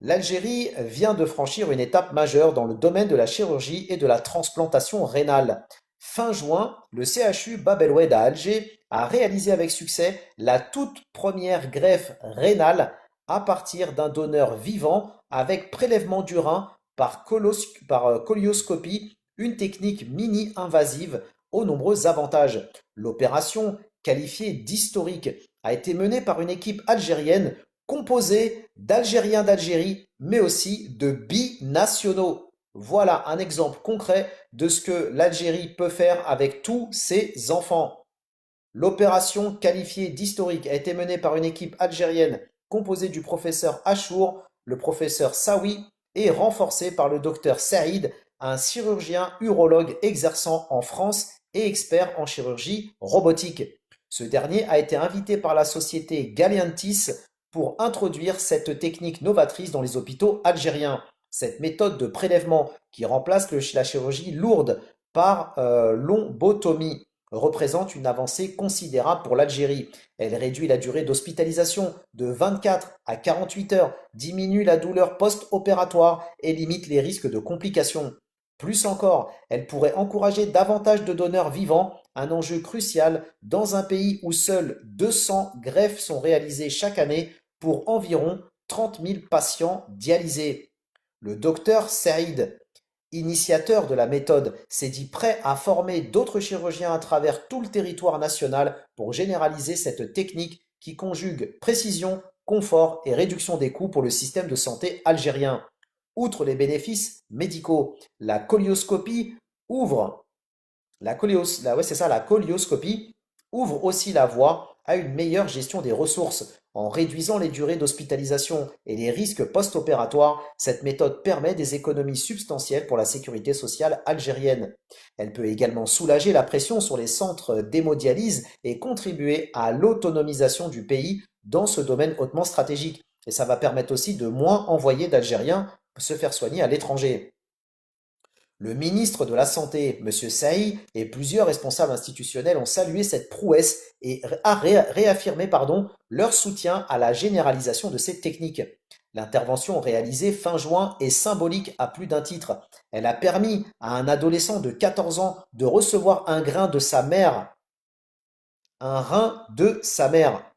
L'Algérie vient de franchir une étape majeure dans le domaine de la chirurgie et de la transplantation rénale. Fin juin, le CHU Bab El Oued à Alger a réalisé avec succès la toute première greffe rénale à partir d'un donneur vivant avec prélèvement du rein par colioscopie, une technique mini-invasive aux nombreux avantages. L'opération, qualifiée d'historique, a été menée par une équipe algérienne composé d'Algériens d'Algérie, mais aussi de binationaux. Voilà un exemple concret de ce que l'Algérie peut faire avec tous ses enfants. L'opération qualifiée d'historique a été menée par une équipe algérienne composée du professeur Achour, le professeur Sawi et renforcée par le docteur Saïd, un chirurgien urologue exerçant en France et expert en chirurgie robotique. Ce dernier a été invité par la société Galiantis pour introduire cette technique novatrice dans les hôpitaux algériens. Cette méthode de prélèvement qui remplace la chirurgie lourde par l'ombotomie représente une avancée considérable pour l'Algérie. Elle réduit la durée d'hospitalisation de 24 à 48 heures, diminue la douleur post-opératoire et limite les risques de complications. Plus encore, elle pourrait encourager davantage de donneurs vivants, un enjeu crucial dans un pays où seuls 200 greffes sont réalisées chaque année pour environ 30 000 patients dialysés. Le docteur Saïd, initiateur de la méthode, s'est dit prêt à former d'autres chirurgiens à travers tout le territoire national pour généraliser cette technique qui conjugue précision, confort et réduction des coûts pour le système de santé algérien. Outre les bénéfices médicaux, la colioscopie ouvre ouais, c'est ça, la colioscopie ouvre aussi la voie à une meilleure gestion des ressources. En réduisant les durées d'hospitalisation et les risques post-opératoires, cette méthode permet des économies substantielles pour la sécurité sociale algérienne. Elle peut également soulager la pression sur les centres d'hémodialyse et contribuer à l'autonomisation du pays dans ce domaine hautement stratégique. Et ça va permettre aussi de moins envoyer d'Algériens se faire soigner à l'étranger. Le ministre de la Santé, M. Saï, et plusieurs responsables institutionnels ont salué cette prouesse et réaffirmé leur soutien à la généralisation de cette technique. L'intervention réalisée fin juin est symbolique à plus d'un titre. Elle a permis à un adolescent de 14 ans de recevoir un grain de sa mère. Un rein de sa mère.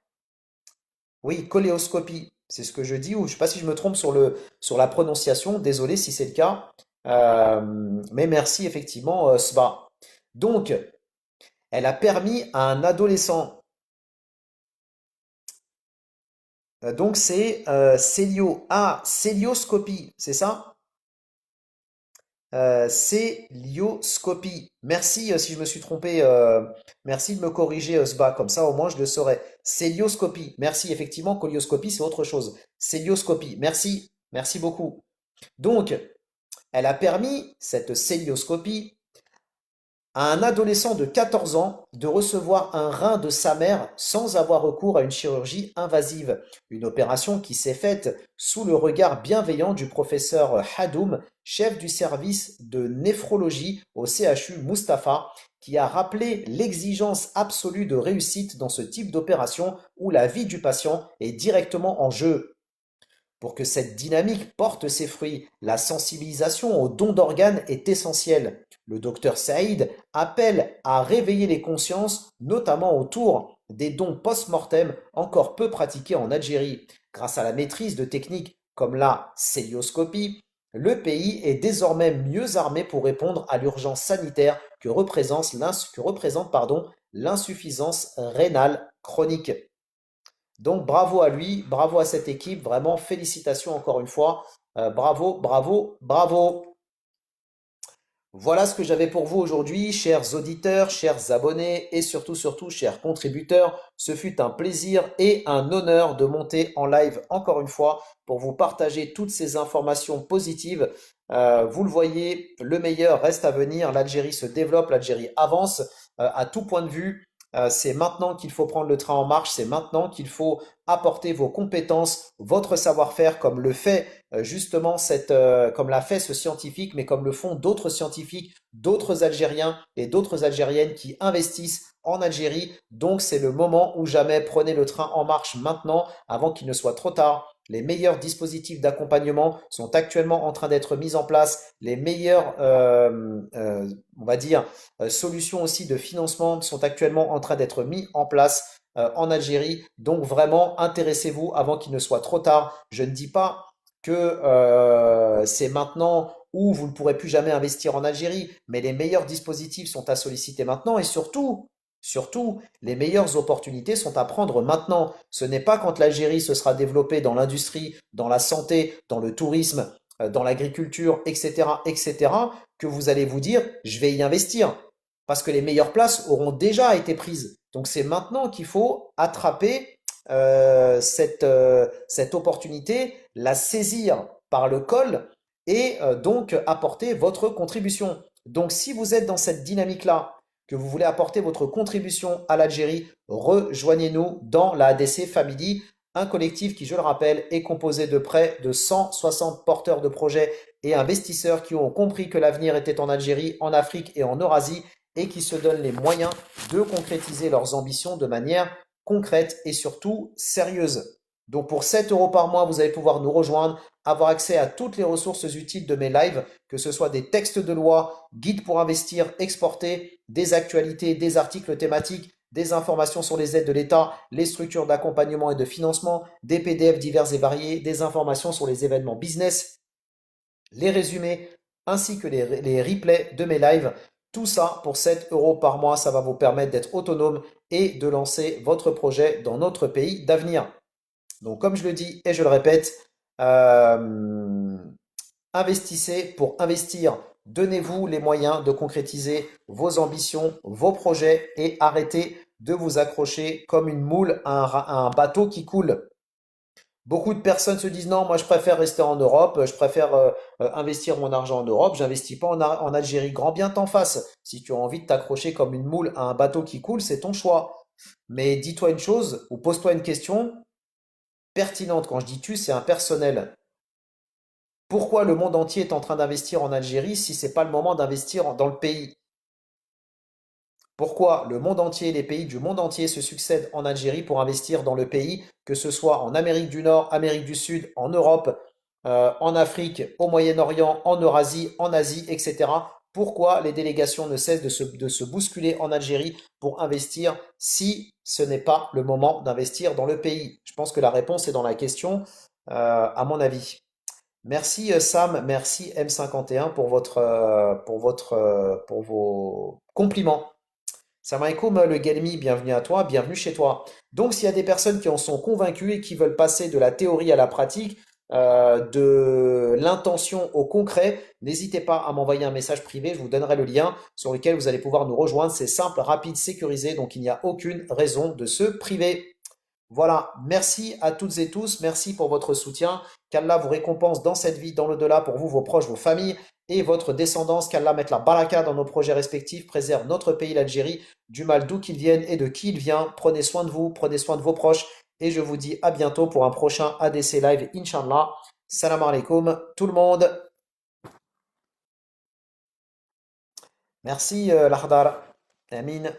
Oui, coléoscopie, c'est ce que je dis, ou je ne sais pas si je me trompe sur la prononciation, désolé si c'est le cas. Mais merci effectivement, Sba. Donc, elle a permis à un adolescent, donc c'est célioscopie, c'est ça? Célioscopie. Merci si je me suis trompé, merci de me corriger, Sba, comme ça au moins je le saurai. Célioscopie, merci, effectivement, colioscopie c'est autre chose. Célioscopie, merci, merci beaucoup. Donc, elle a permis, cette célioscopie, à un adolescent de 14 ans de recevoir un rein de sa mère sans avoir recours à une chirurgie invasive. Une opération qui s'est faite sous le regard bienveillant du professeur Hadoum, chef du service de néphrologie au CHU Mustapha, qui a rappelé l'exigence absolue de réussite dans ce type d'opération où la vie du patient est directement en jeu. Pour que cette dynamique porte ses fruits, la sensibilisation aux dons d'organes est essentielle. Le docteur Saïd appelle à réveiller les consciences, notamment autour des dons post-mortem encore peu pratiqués en Algérie. Grâce à la maîtrise de techniques comme la célioscopie, le pays est désormais mieux armé pour répondre à l'urgence sanitaire que représente l'insuffisance rénale chronique. Donc bravo à lui, bravo à cette équipe, vraiment félicitations encore une fois. Bravo, bravo, bravo. Voilà ce que j'avais pour vous aujourd'hui, chers auditeurs, chers abonnés et surtout, chers contributeurs. Ce fut un plaisir et un honneur de monter en live encore une fois pour vous partager toutes ces informations positives. Vous le voyez, le meilleur reste à venir. L'Algérie se développe, l'Algérie avance à tout point de vue. C'est maintenant qu'il faut prendre le train en marche, c'est maintenant qu'il faut apporter vos compétences, votre savoir-faire, comme le fait justement comme l'a fait ce scientifique, mais comme le font d'autres scientifiques, d'autres Algériens et d'autres Algériennes qui investissent en Algérie. Donc c'est le moment ou jamais. Prenez le train en marche maintenant avant qu'il ne soit trop tard. Les meilleurs dispositifs d'accompagnement sont actuellement en train d'être mis en place. Les meilleures, on va dire, solutions aussi de financement sont actuellement en train d'être mis en place en Algérie. Donc vraiment, intéressez-vous avant qu'il ne soit trop tard. Je ne dis pas que c'est maintenant ou vous ne pourrez plus jamais investir en Algérie, mais les meilleurs dispositifs sont à solliciter maintenant et surtout, les meilleures opportunités sont à prendre maintenant. Ce n'est pas quand l'Algérie se sera développée dans l'industrie, dans la santé, dans le tourisme, dans l'agriculture, etc., que vous allez vous dire, je vais y investir. Parce que les meilleures places auront déjà été prises. Donc c'est maintenant qu'il faut attraper cette opportunité, la saisir par le col et donc apporter votre contribution. Donc si vous êtes dans cette dynamique-là, que vous voulez apporter votre contribution à l'Algérie, rejoignez-nous dans la ADC Family, un collectif qui, je le rappelle, est composé de près de 160 porteurs de projets et investisseurs qui ont compris que l'avenir était en Algérie, en Afrique et en Eurasie et qui se donnent les moyens de concrétiser leurs ambitions de manière concrète et surtout sérieuse. Donc pour 7 euros par mois, vous allez pouvoir nous rejoindre, avoir accès à toutes les ressources utiles de mes lives, que ce soit des textes de loi, guides pour investir, exporter, des actualités, des articles thématiques, des informations sur les aides de l'État, les structures d'accompagnement et de financement, des PDF divers et variés, des informations sur les événements business, les résumés, ainsi que les replays de mes lives. Tout ça pour 7 euros par mois, ça va vous permettre d'être autonome et de lancer votre projet dans notre pays d'avenir. Donc comme je le dis et je le répète, euh, investissez pour investir. Donnez-vous les moyens de concrétiser vos ambitions, vos projets et arrêtez de vous accrocher comme une moule à un bateau qui coule. Beaucoup de personnes se disent non, moi je préfère rester en Europe, je préfère investir mon argent en Europe, j'investis pas en Algérie. Grand bien t'en face. Si tu as envie de t'accrocher comme une moule à un bateau qui coule, c'est ton choix. Mais dis-toi une chose ou pose-toi une question pertinente. Quand je dis tu, c'est impersonnel. Pourquoi le monde entier est en train d'investir en Algérie si c'est pas le moment d'investir dans le pays? Pourquoi le monde entier, les pays du monde entier se succèdent en Algérie pour investir dans le pays, que ce soit en Amérique du Nord, Amérique du Sud, en Europe, en Afrique, au Moyen-Orient, en Eurasie, en Asie, etc. Pourquoi les délégations ne cessent de se bousculer en Algérie pour investir si ce n'est pas le moment d'investir dans le pays? Je pense que la réponse est dans la question, à mon avis. Merci Sam, merci M51 pour vos compliments. Salam alaikum, le Gelmi, bienvenue à toi, bienvenue chez toi. Donc, s'il y a des personnes qui en sont convaincues et qui veulent passer de la théorie à la pratique, de l'intention au concret, n'hésitez pas à m'envoyer un message privé, je vous donnerai le lien sur lequel vous allez pouvoir nous rejoindre. C'est simple, rapide, sécurisé, donc il n'y a aucune raison de se priver. Voilà, merci à toutes et tous, merci pour votre soutien. Qu'Allah vous récompense dans cette vie, dans l'au-delà, pour vous, vos proches, vos familles et votre descendance. Qu'Allah mette la baraka dans nos projets respectifs, préserve notre pays, l'Algérie, du mal d'où qu'il vienne et de qui il vient. Prenez soin de vous, prenez soin de vos proches et je vous dis à bientôt pour un prochain ADC Live, Inch'Allah. Salam alaikum tout le monde. Merci, Lahdar. Amin.